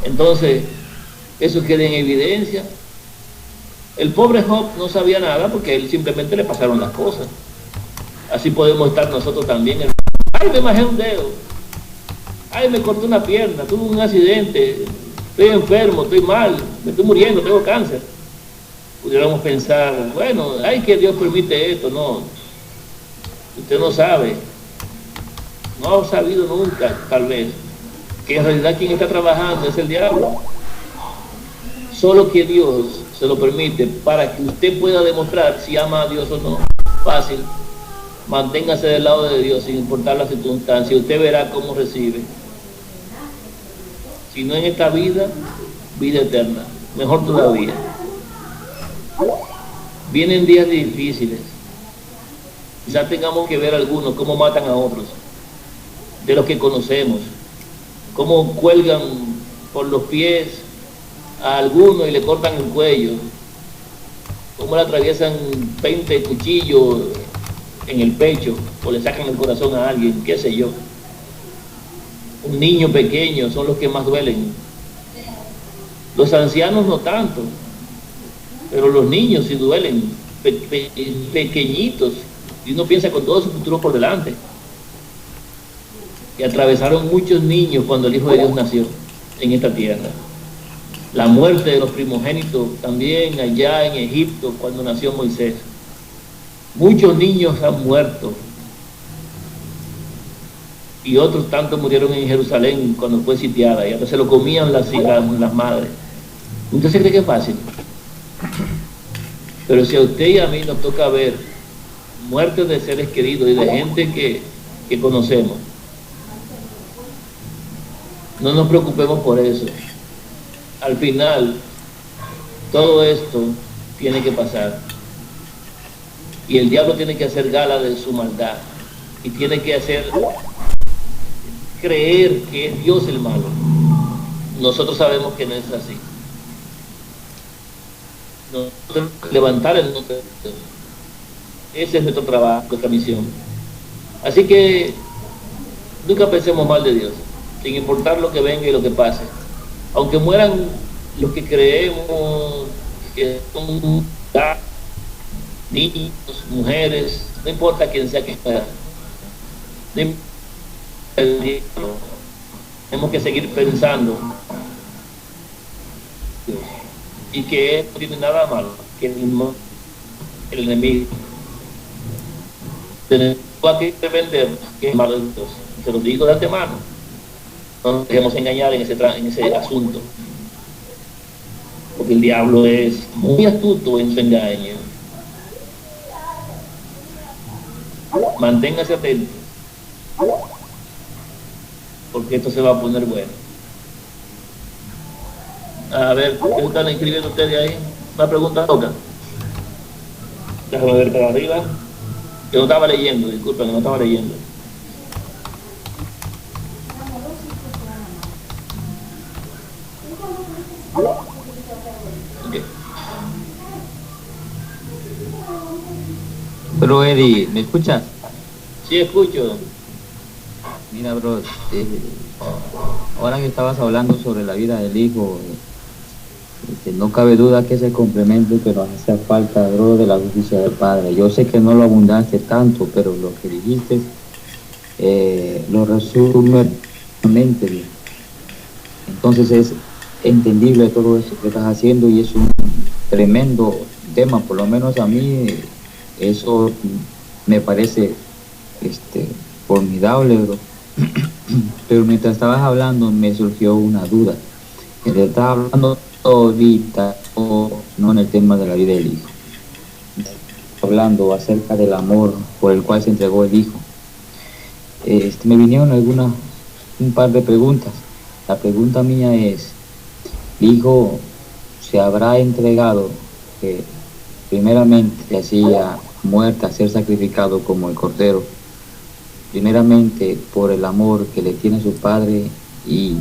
Entonces, eso queda en evidencia. El pobre Job no sabía nada porque a él simplemente le pasaron las cosas. Así podemos estar nosotros también. Ay, me majé un dedo. Ay, me corté una pierna, tuve un accidente, estoy enfermo, estoy mal, me estoy muriendo, tengo cáncer. Pudiéramos pensar, bueno, ay, que Dios permite esto. No, usted no sabe, no ha sabido nunca, tal vez, que en realidad quien está trabajando es el diablo. Solo que Dios se lo permite para que usted pueda demostrar si ama a Dios o no. Fácil. Manténgase del lado de Dios sin importar las circunstancias. Usted verá cómo recibe. Si no en esta vida, vida eterna. Mejor todavía. Vienen días difíciles. Quizás tengamos que ver algunos cómo matan a otros, de los que conocemos, cómo cuelgan por los pies a algunos y le cortan el cuello, cómo le atraviesan 20 cuchillos en el pecho o le sacan el corazón a alguien, qué sé yo. Un niño pequeño son los que más duelen. Los ancianos no tanto, pero los niños sí duelen, pequeñitos, y uno piensa con todo su futuro por delante. Y atravesaron muchos niños cuando el Hijo de Dios nació en esta tierra. La muerte de los primogénitos también allá en Egipto cuando nació Moisés. Muchos niños han muerto. Y otros tantos murieron en Jerusalén cuando fue sitiada, y hasta se lo comían las madres. ¿Usted se cree que es fácil? Pero si a usted y a mí nos toca ver muertes de seres queridos y de gente que conocemos, no nos preocupemos por eso. Al final, todo esto tiene que pasar. Y el diablo tiene que hacer gala de su maldad. Y tiene que hacer creer que es Dios el malo. Nosotros sabemos que no es así. Nosotros levantar el nombre de Dios. Ese es nuestro trabajo, nuestra misión. Así que nunca pensemos mal de Dios, sin importar lo que venga y lo que pase. Aunque mueran los que creemos que son niños, mujeres, no importa quién sea que sea. Tenemos que seguir pensando y que no tiene nada malo, que el enemigo tenemos que defender que es malo de Dios. Se lo digo de antemano, no nos dejemos engañar en ese asunto, porque el diablo es muy astuto en su engaño. Manténgase atento, porque esto se va a poner bueno. A ver, ¿qué están escribiendo ustedes ahí? Una pregunta loca. Déjame ver para arriba. Yo no estaba leyendo, disculpen, no estaba leyendo. Okay. Pero Eddie, ¿me escuchas? Sí, escucho. Mira, bro, ahora que estabas hablando sobre la vida del hijo, no cabe duda que es el complemento que nos hace falta, bro, de la justicia del Padre. Yo sé que no lo abundaste tanto, pero lo que dijiste lo resume realmente bien. Entonces es entendible todo eso que estás haciendo y es un tremendo tema, por lo menos a mí eso me parece formidable, bro. Pero mientras estabas hablando me surgió una duda. Que te estaba hablando ahorita, no en el tema de la vida del hijo, hablando acerca del amor por el cual se entregó el hijo. Me vinieron un par de preguntas. La pregunta mía es: ¿el hijo se habrá entregado primeramente hacía muerte a ser sacrificado como el cordero primeramente por el amor que le tiene a su padre y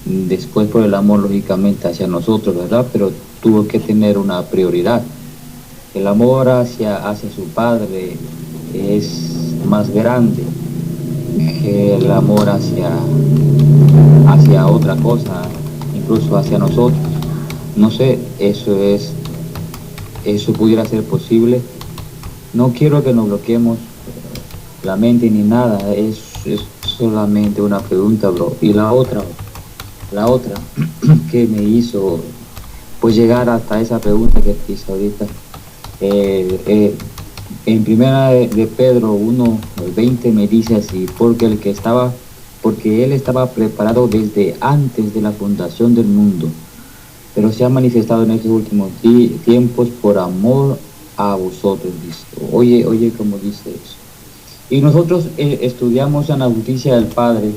después por el amor lógicamente hacia nosotros, ¿verdad? Pero tuvo que tener una prioridad. El amor hacia su padre es más grande que el amor hacia otra cosa, incluso hacia nosotros. No sé, eso pudiera ser posible. No quiero que nos bloqueemos la mente ni nada, es solamente una pregunta, bro. Y la otra que me hizo pues llegar hasta esa pregunta que te hice ahorita, en primera de Pedro 1:20 me dice así, porque él estaba preparado desde antes de la fundación del mundo, pero se ha manifestado en estos últimos tiempos por amor a vosotros, dice. Oye, como dice eso. Y nosotros estudiamos en la justicia del Padre,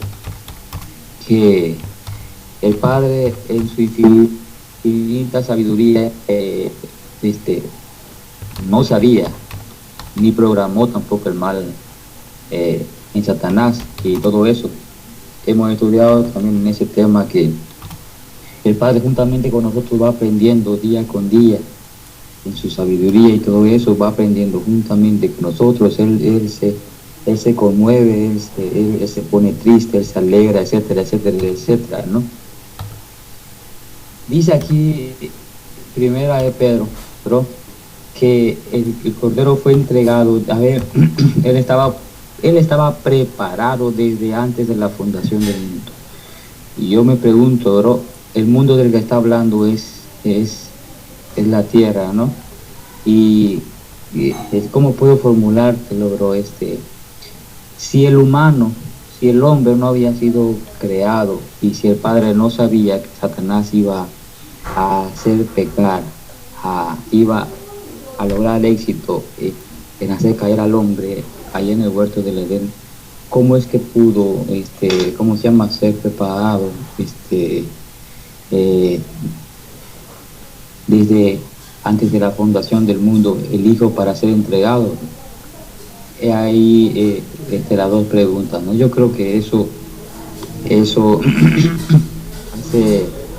que el Padre en su infinita sabiduría no sabía, ni programó tampoco el mal en Satanás y todo eso. Hemos estudiado también en ese tema que el Padre juntamente con nosotros va aprendiendo día con día en su sabiduría y todo eso, va aprendiendo juntamente con nosotros. Él se conmueve, él se pone triste, él se alegra, etcétera, etcétera, etcétera, ¿no? Dice aquí, primera de Pedro, ¿no?, que el Cordero fue entregado, a ver, él estaba preparado desde antes de la fundación del mundo. Y yo me pregunto, bro, el mundo del que está hablando es la tierra, ¿no? Y ¿cómo puedo formulártelo, bro? Si el hombre no había sido creado y si el Padre no sabía que Satanás iba a hacer pecar, iba a lograr éxito en hacer caer al hombre allá en el huerto del Edén, ¿cómo es que pudo, ser preparado desde antes de la fundación del mundo el Hijo para ser entregado? Ahí las dos preguntas, ¿no? Yo creo que eso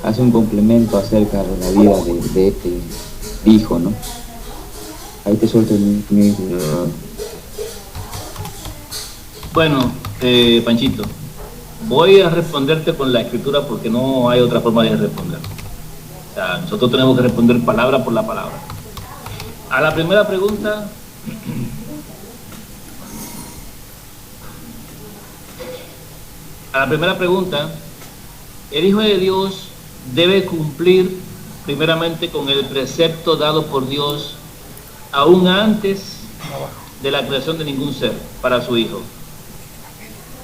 hace un complemento acerca de la vida de este Hijo, ¿no? Ahí te suelto mi Bueno, Panchito, voy a responderte con la escritura porque no hay otra forma de responder. O sea, nosotros tenemos que responder palabra por la palabra. A la primera pregunta, el Hijo de Dios debe cumplir primeramente con el precepto dado por Dios aún antes de la creación de ningún ser para su Hijo.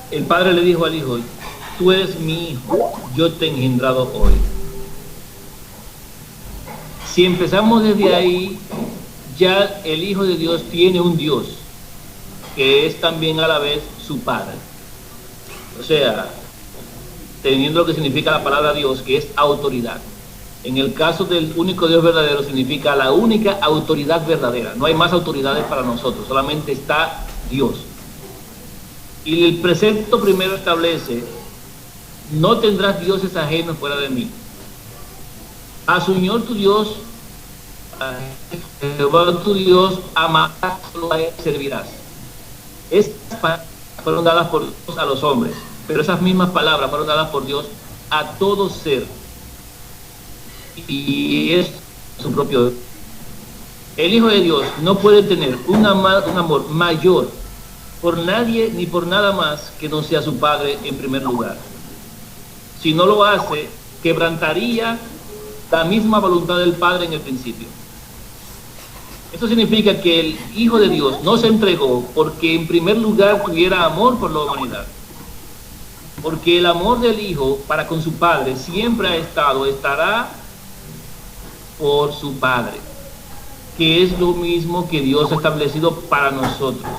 El Padre le dijo al Hijo: tú eres mi Hijo, yo te he engendrado hoy. Si empezamos desde ahí, ya el Hijo de Dios tiene un Dios que es también a la vez su Padre. O sea, teniendo lo que significa la palabra Dios, que es autoridad. En el caso del único Dios verdadero significa la única autoridad verdadera. No hay más autoridades para nosotros, solamente está Dios. Y el precepto primero establece: no tendrás dioses ajenos fuera de mí. A Señor tu Dios, a Jehová tu Dios, amarás, solo a él servirás. Estas palabras fueron dadas por Dios a los hombres, pero esas mismas palabras fueron dadas por Dios a todo ser. Y es su propio. El Hijo de Dios no puede tener un amor mayor por nadie ni por nada más que no sea su Padre en primer lugar. Si no lo hace, quebrantaría la misma voluntad del Padre en el principio. Esto significa que el Hijo de Dios no se entregó porque en primer lugar tuviera amor por la humanidad. Porque el amor del Hijo para con su Padre siempre ha estado, estará por su Padre, que es lo mismo que Dios ha establecido para nosotros.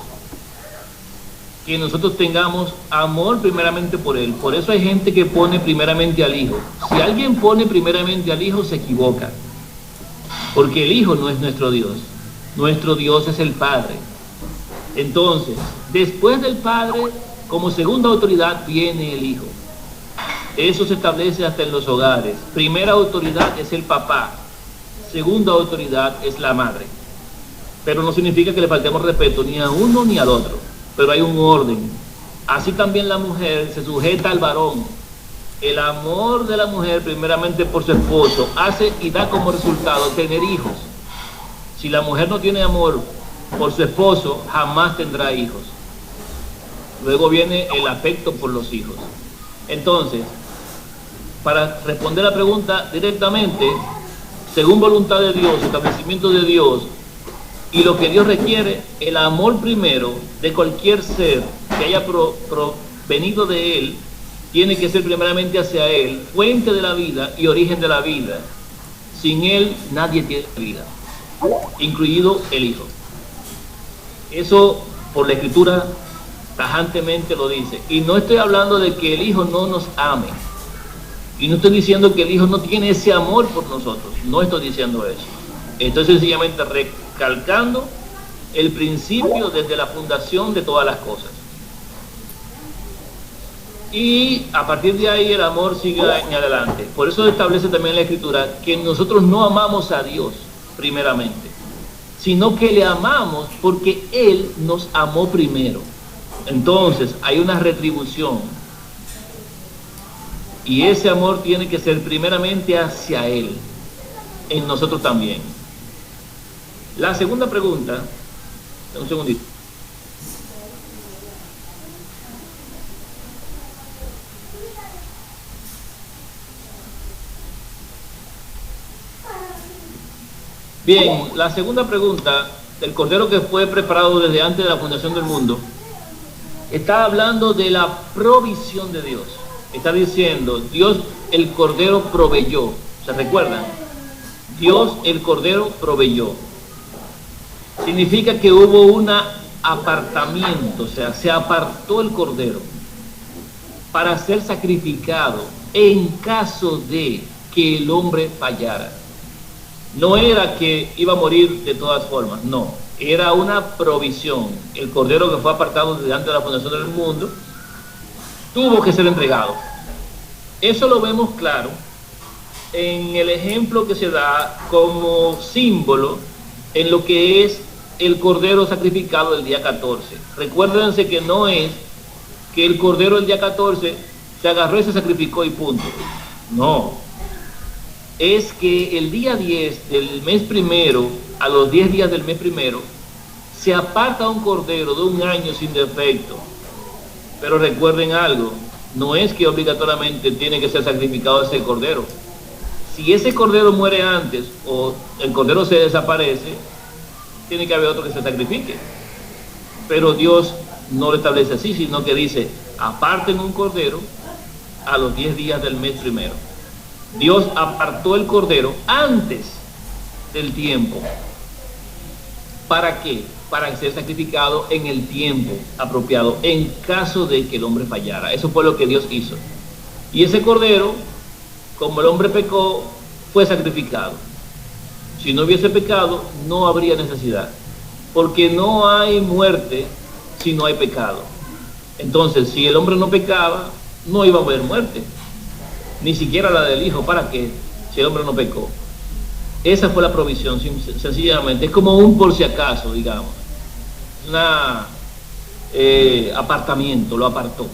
Que nosotros tengamos amor primeramente por Él. Por eso hay gente que pone primeramente al Hijo. Si alguien pone primeramente al Hijo, se equivoca. Porque el Hijo no es nuestro Dios. Nuestro Dios es el Padre. Entonces, después del Padre Como segunda autoridad viene el hijo. Eso se establece hasta en los hogares. Primera autoridad es el papá. Segunda autoridad es la madre. Pero no significa que le faltemos respeto ni a uno ni al otro. Pero hay un orden. Así también la mujer se sujeta al varón. El amor de la mujer, primeramente por su esposo, hace y da como resultado tener hijos. Si la mujer no tiene amor por su esposo, jamás tendrá hijos. Luego viene el afecto por los hijos. Entonces, para responder la pregunta directamente, según voluntad de Dios, establecimiento de Dios, y lo que Dios requiere, el amor primero de cualquier ser que haya provenido de Él, tiene que ser primeramente hacia Él, fuente de la vida y origen de la vida. Sin Él nadie tiene vida, incluido el Hijo. Eso por la Escritura tajantemente lo dice. Y no estoy hablando de que el Hijo no nos ame. Y no estoy diciendo que el Hijo no tiene ese amor por nosotros. No estoy diciendo eso. Estoy sencillamente recalcando el principio desde la fundación de todas las cosas. Y a partir de ahí el amor sigue en adelante. Por eso establece también la Escritura que nosotros no amamos a Dios primeramente, sino que le amamos porque Él nos amó primero. Entonces hay una retribución. Y ese amor tiene que ser primeramente hacia Él, en nosotros también. La segunda pregunta, un segundito. Bien, la segunda pregunta, del cordero que fue preparado desde antes de la fundación del mundo, está hablando de la provisión de Dios. Está diciendo, Dios el cordero proveyó. ¿Se recuerdan? Dios el cordero proveyó. Significa que hubo un apartamiento, o sea, se apartó el cordero para ser sacrificado en caso de que el hombre fallara. No era que iba a morir de todas formas, no. Era una provisión. El cordero que fue apartado desde antes de la fundación del mundo tuvo que ser entregado. Eso lo vemos claro en el ejemplo que se da como símbolo en lo que es el cordero sacrificado el día 14. Recuérdense que no es que el cordero el día 14 se agarró y se sacrificó y punto. No. Es que el día 10 del mes primero, a los 10 días del mes primero, se aparta un cordero de un año sin defecto. Pero recuerden algo, no es que obligatoriamente tiene que ser sacrificado ese cordero. Si ese cordero muere antes o el cordero se desaparece, tiene que haber otro que se sacrifique. Pero Dios no lo establece así, sino que dice, aparten un cordero a los 10 días del mes primero. Dios apartó el cordero antes del tiempo. ¿Para qué? Para ser sacrificado en el tiempo apropiado, en caso de que el hombre fallara. Eso fue lo que Dios hizo. Y ese cordero, como el hombre pecó, fue sacrificado. Si no hubiese pecado, no habría necesidad. Porque no hay muerte si no hay pecado. Entonces, si el hombre no pecaba, no iba a haber muerte. Ni siquiera la del hijo. ¿Para qué? Si el hombre no pecó. Esa fue la provisión, sencillamente. Es como un por si acaso, digamos. Apartamiento, lo apartó.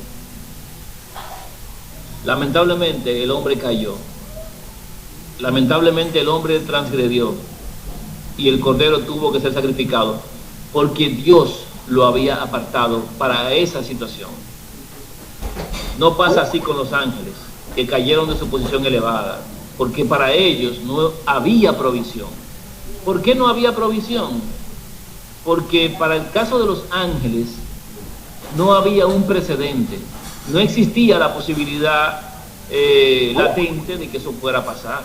Lamentablemente el hombre cayó. Lamentablemente el hombre transgredió. Y el cordero tuvo que ser sacrificado. Porque Dios lo había apartado para esa situación. No pasa así con los ángeles, que cayeron de su posición elevada, porque para ellos no había provisión. ¿Por qué no había provisión? Porque para el caso de los ángeles no había un precedente, no existía la posibilidad latente de que eso fuera a pasar.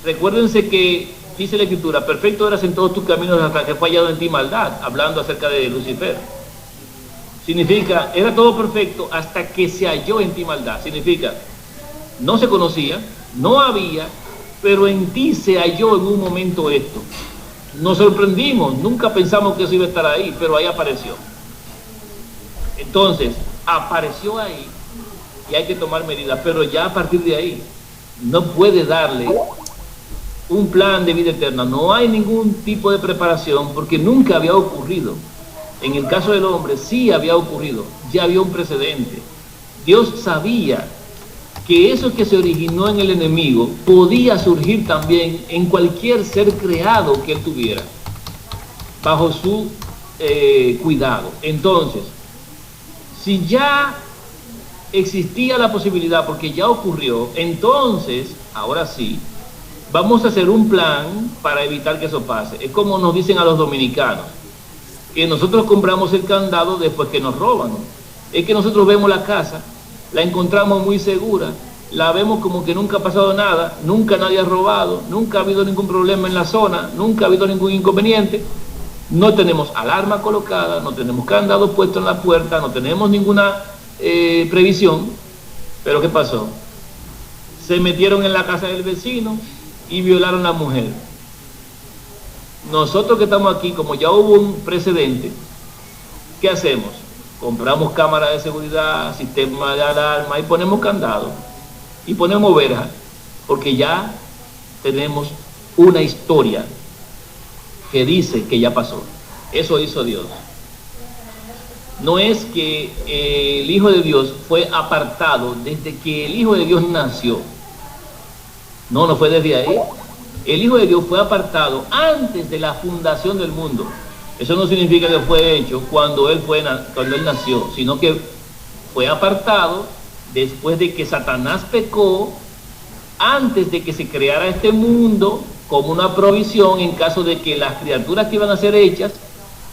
Recuérdense que dice la Escritura, perfecto eras en todos tus caminos hasta que fue hallado en ti maldad, hablando acerca de Lucifer. Significa, era todo perfecto hasta que se halló en ti maldad. Significa, no se conocía, no había, pero en ti se halló en un momento esto. Nos sorprendimos, nunca pensamos que eso iba a estar ahí, pero ahí apareció. Entonces, apareció ahí y hay que tomar medidas, pero ya a partir de ahí no puede darle un plan de vida eterna. No hay ningún tipo de preparación porque nunca había ocurrido. En el caso del hombre sí había ocurrido, ya había un precedente. Dios sabía que eso que se originó en el enemigo podía surgir también en cualquier ser creado que él tuviera, bajo su cuidado. Entonces, si ya existía la posibilidad, porque ya ocurrió, entonces, ahora sí, vamos a hacer un plan para evitar que eso pase. Es como nos dicen a los dominicanos, que nosotros compramos el candado después que nos roban. Es que nosotros vemos la casa, la encontramos muy segura, la vemos como que nunca ha pasado nada, nunca nadie ha robado, nunca ha habido ningún problema en la zona, nunca ha habido ningún inconveniente. No tenemos alarma colocada, no tenemos candado puesto en la puerta, no tenemos ninguna previsión. Pero ¿qué pasó? Se metieron en la casa del vecino y violaron a la mujer. Nosotros que estamos aquí, como ya hubo un precedente, ¿qué hacemos? Compramos cámaras de seguridad, sistema de alarma y ponemos candado y ponemos verja, porque ya tenemos una historia que dice que ya pasó. Eso hizo Dios. No es que el Hijo de Dios fue apartado desde que el Hijo de Dios nació. No fue desde ahí. El Hijo de Dios fue apartado antes de la fundación del mundo. Eso no significa que fue hecho cuando él nació, sino que fue apartado después de que Satanás pecó, antes de que se creara este mundo, como una provisión en caso de que las criaturas que iban a ser hechas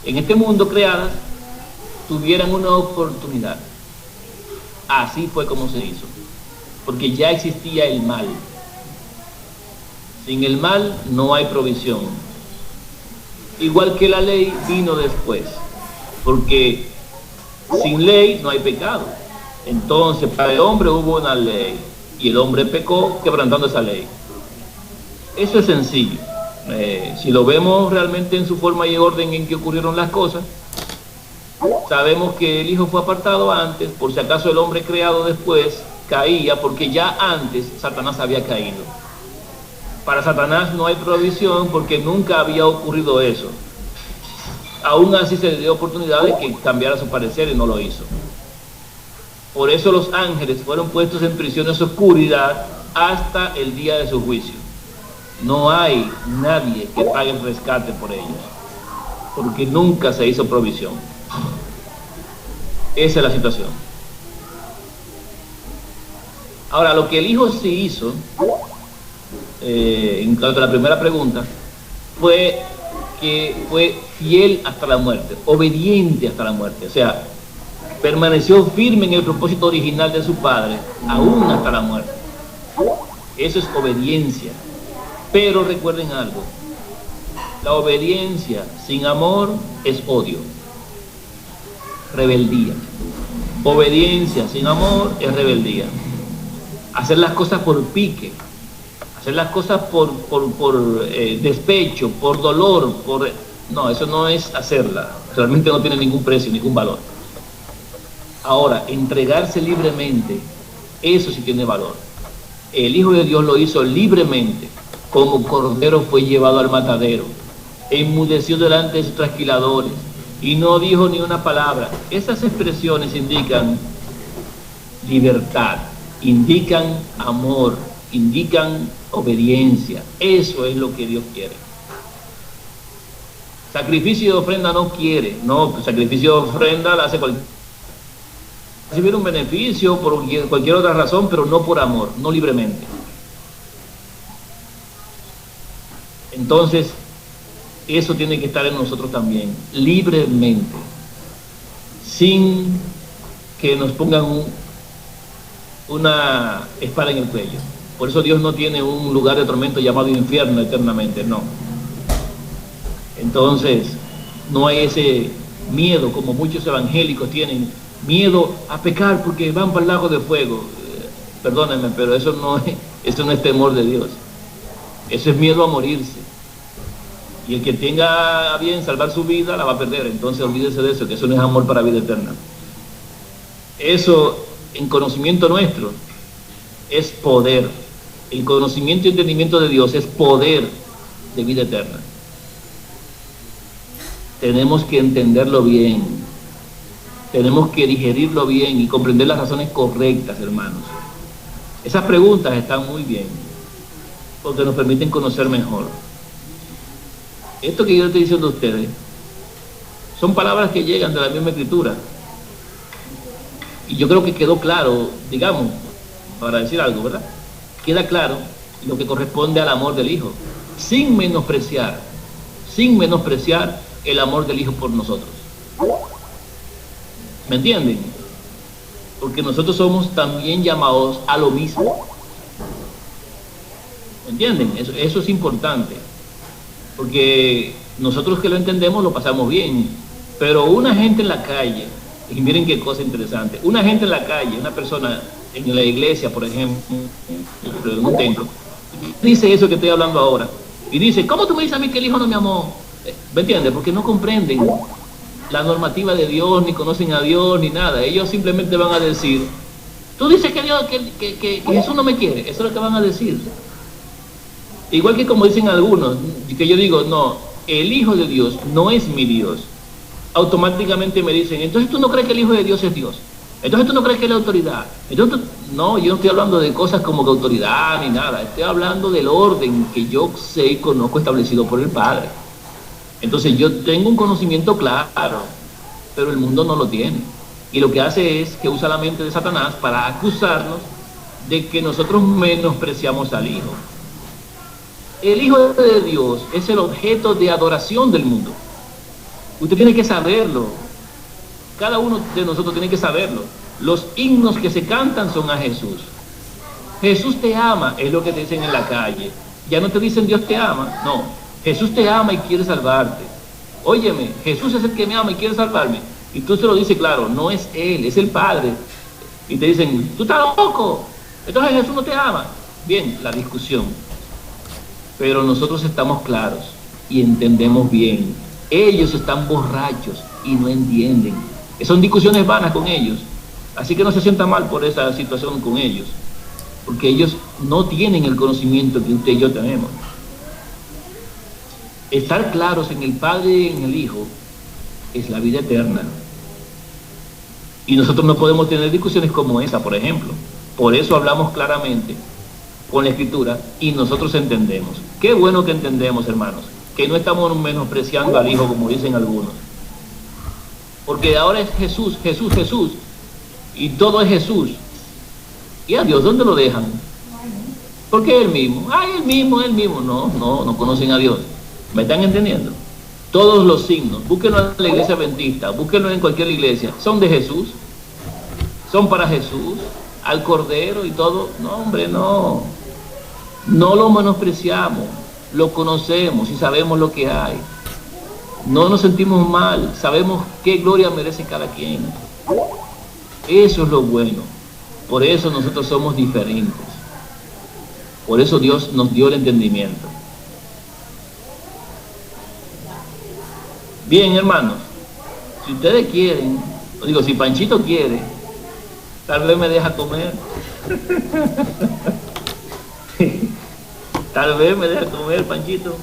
en este mundo creadas tuvieran una oportunidad. Así fue como se hizo, porque ya existía el mal. Sin el mal no hay provisión. Igual que la ley vino después, porque sin ley no hay pecado. Entonces para el hombre hubo una ley y el hombre pecó quebrantando esa ley. Eso es sencillo. Si lo vemos realmente en su forma y orden en que ocurrieron las cosas, sabemos que el Hijo fue apartado antes, por si acaso el hombre creado después caía, porque ya antes Satanás había caído. Para Satanás no hay provisión porque nunca había ocurrido eso. Aún así se le dio oportunidad de que cambiara su parecer y no lo hizo. Por eso los ángeles fueron puestos en prisiones de oscuridad hasta el día de su juicio. No hay nadie que pague el rescate por ellos, porque nunca se hizo provisión. Esa es la situación. Ahora, lo que el Hijo sí hizo, en cuanto a la primera pregunta, fue que fue fiel hasta la muerte, obediente hasta la muerte. O sea, permaneció firme en el propósito original de su Padre, aún hasta la muerte. Eso es obediencia. Pero recuerden algo, la obediencia sin amor es odio, rebeldía. Obediencia sin amor es rebeldía. Hacer las cosas por pique, hacer las cosas por despecho, por dolor, no, eso no es hacerla. Realmente no tiene ningún precio, ningún valor. Ahora, entregarse libremente, eso sí tiene valor. El Hijo de Dios lo hizo libremente. Como cordero fue llevado al matadero, enmudeció delante de sus trasquiladores y no dijo ni una palabra. Esas expresiones indican libertad, indican amor, indican obediencia. Eso es lo que Dios quiere. Sacrificio de ofrenda no quiere, no, sacrificio de ofrenda la hace recibir un beneficio por cualquier otra razón, pero no por amor, no libremente. Entonces, eso tiene que estar en nosotros también, libremente, sin que nos pongan una espada en el cuello. Por eso Dios no tiene un lugar de tormento llamado infierno eternamente, no. Entonces, no hay ese miedo como muchos evangélicos tienen, miedo a pecar porque van para el lago de fuego. Perdónenme, pero eso no es temor de Dios. Eso es miedo a morirse. Y el que tenga a bien salvar su vida la va a perder. Entonces olvídese de eso, que eso no es amor para vida eterna. Eso, en conocimiento nuestro, es poder. El conocimiento y entendimiento de Dios es poder de vida eterna. Tenemos que entenderlo bien. Tenemos que digerirlo bien y comprender las razones correctas, hermanos. Esas preguntas están muy bien, porque nos permiten conocer mejor. Esto que yo estoy diciendo a ustedes son palabras que llegan de la misma Escritura. Y yo creo que quedó claro, digamos, para decir algo, ¿verdad? Queda claro lo que corresponde al amor del Hijo, sin menospreciar el amor del Hijo por nosotros. ¿Me entienden? Porque nosotros somos también llamados a lo mismo. ¿Me entienden? Eso es importante. Porque nosotros que lo entendemos lo pasamos bien. Pero una gente en la calle, y miren qué cosa interesante, una gente en la calle, una persona en la iglesia, por ejemplo, en un templo, dice eso que estoy hablando ahora. Y dice, ¿cómo tú me dices a mí que el Hijo no me amó? ¿Me entiendes? Porque no comprenden la normativa de Dios, ni conocen a Dios, ni nada. Ellos simplemente van a decir, tú dices que Dios, que Jesús no me quiere. Eso es lo que van a decir. Igual que como dicen algunos, que yo digo, no, el Hijo de Dios no es mi Dios. Automáticamente me dicen, entonces tú no crees que el Hijo de Dios es Dios. Entonces tú no crees que es la autoridad. Entonces no, yo no estoy hablando de cosas como que autoridad ni nada. Estoy hablando del orden que yo sé y conozco establecido por el Padre. Entonces yo tengo un conocimiento claro, pero el mundo no lo tiene. Y lo que hace es que usa la mente de Satanás para acusarnos de que nosotros menospreciamos al Hijo. El Hijo de Dios es el objeto de adoración del mundo. Usted tiene que saberlo. Cada uno de nosotros tiene que saberlo. Los himnos que se cantan son a Jesús. Jesús te ama, es lo que te dicen en la calle. Ya no te dicen Dios te ama, no. Jesús te ama y quiere salvarte. Óyeme, Jesús es el que me ama y quiere salvarme. Y tú se lo dices claro, no es Él, es el Padre. Y te dicen, tú estás loco, entonces Jesús no te ama. Bien, la discusión. Pero nosotros estamos claros y entendemos bien. Ellos están borrachos y no entienden. Son discusiones vanas con ellos. Así que no se sienta mal por esa situación con ellos. Porque ellos no tienen el conocimiento que usted y yo tenemos. Estar claros en el Padre y en el Hijo es la vida eterna. Y nosotros no podemos tener discusiones como esa, por ejemplo. Por eso hablamos claramente con la Escritura y nosotros entendemos. Qué bueno que entendemos, hermanos, que no estamos menospreciando al Hijo como dicen algunos. Porque ahora es Jesús, Jesús, Jesús. Y todo es Jesús. ¿Y a Dios dónde lo dejan? Porque Él mismo. Ay, Él mismo, Él mismo. No conocen a Dios. ¿Me están entendiendo? Todos los signos, búsquenlo en la iglesia adventista, búsquenlo en cualquier iglesia, son de Jesús, son para Jesús, al Cordero y todo. No, hombre, no lo menospreciamos, lo conocemos y sabemos lo que hay. No nos sentimos mal, sabemos qué gloria merece cada quien. Eso es lo bueno. Por eso nosotros somos diferentes. Por eso Dios nos dio el entendimiento. Bien, hermanos, si ustedes quieren, digo, si Panchito quiere, tal vez me deja comer. Tal vez me deja comer, Panchito.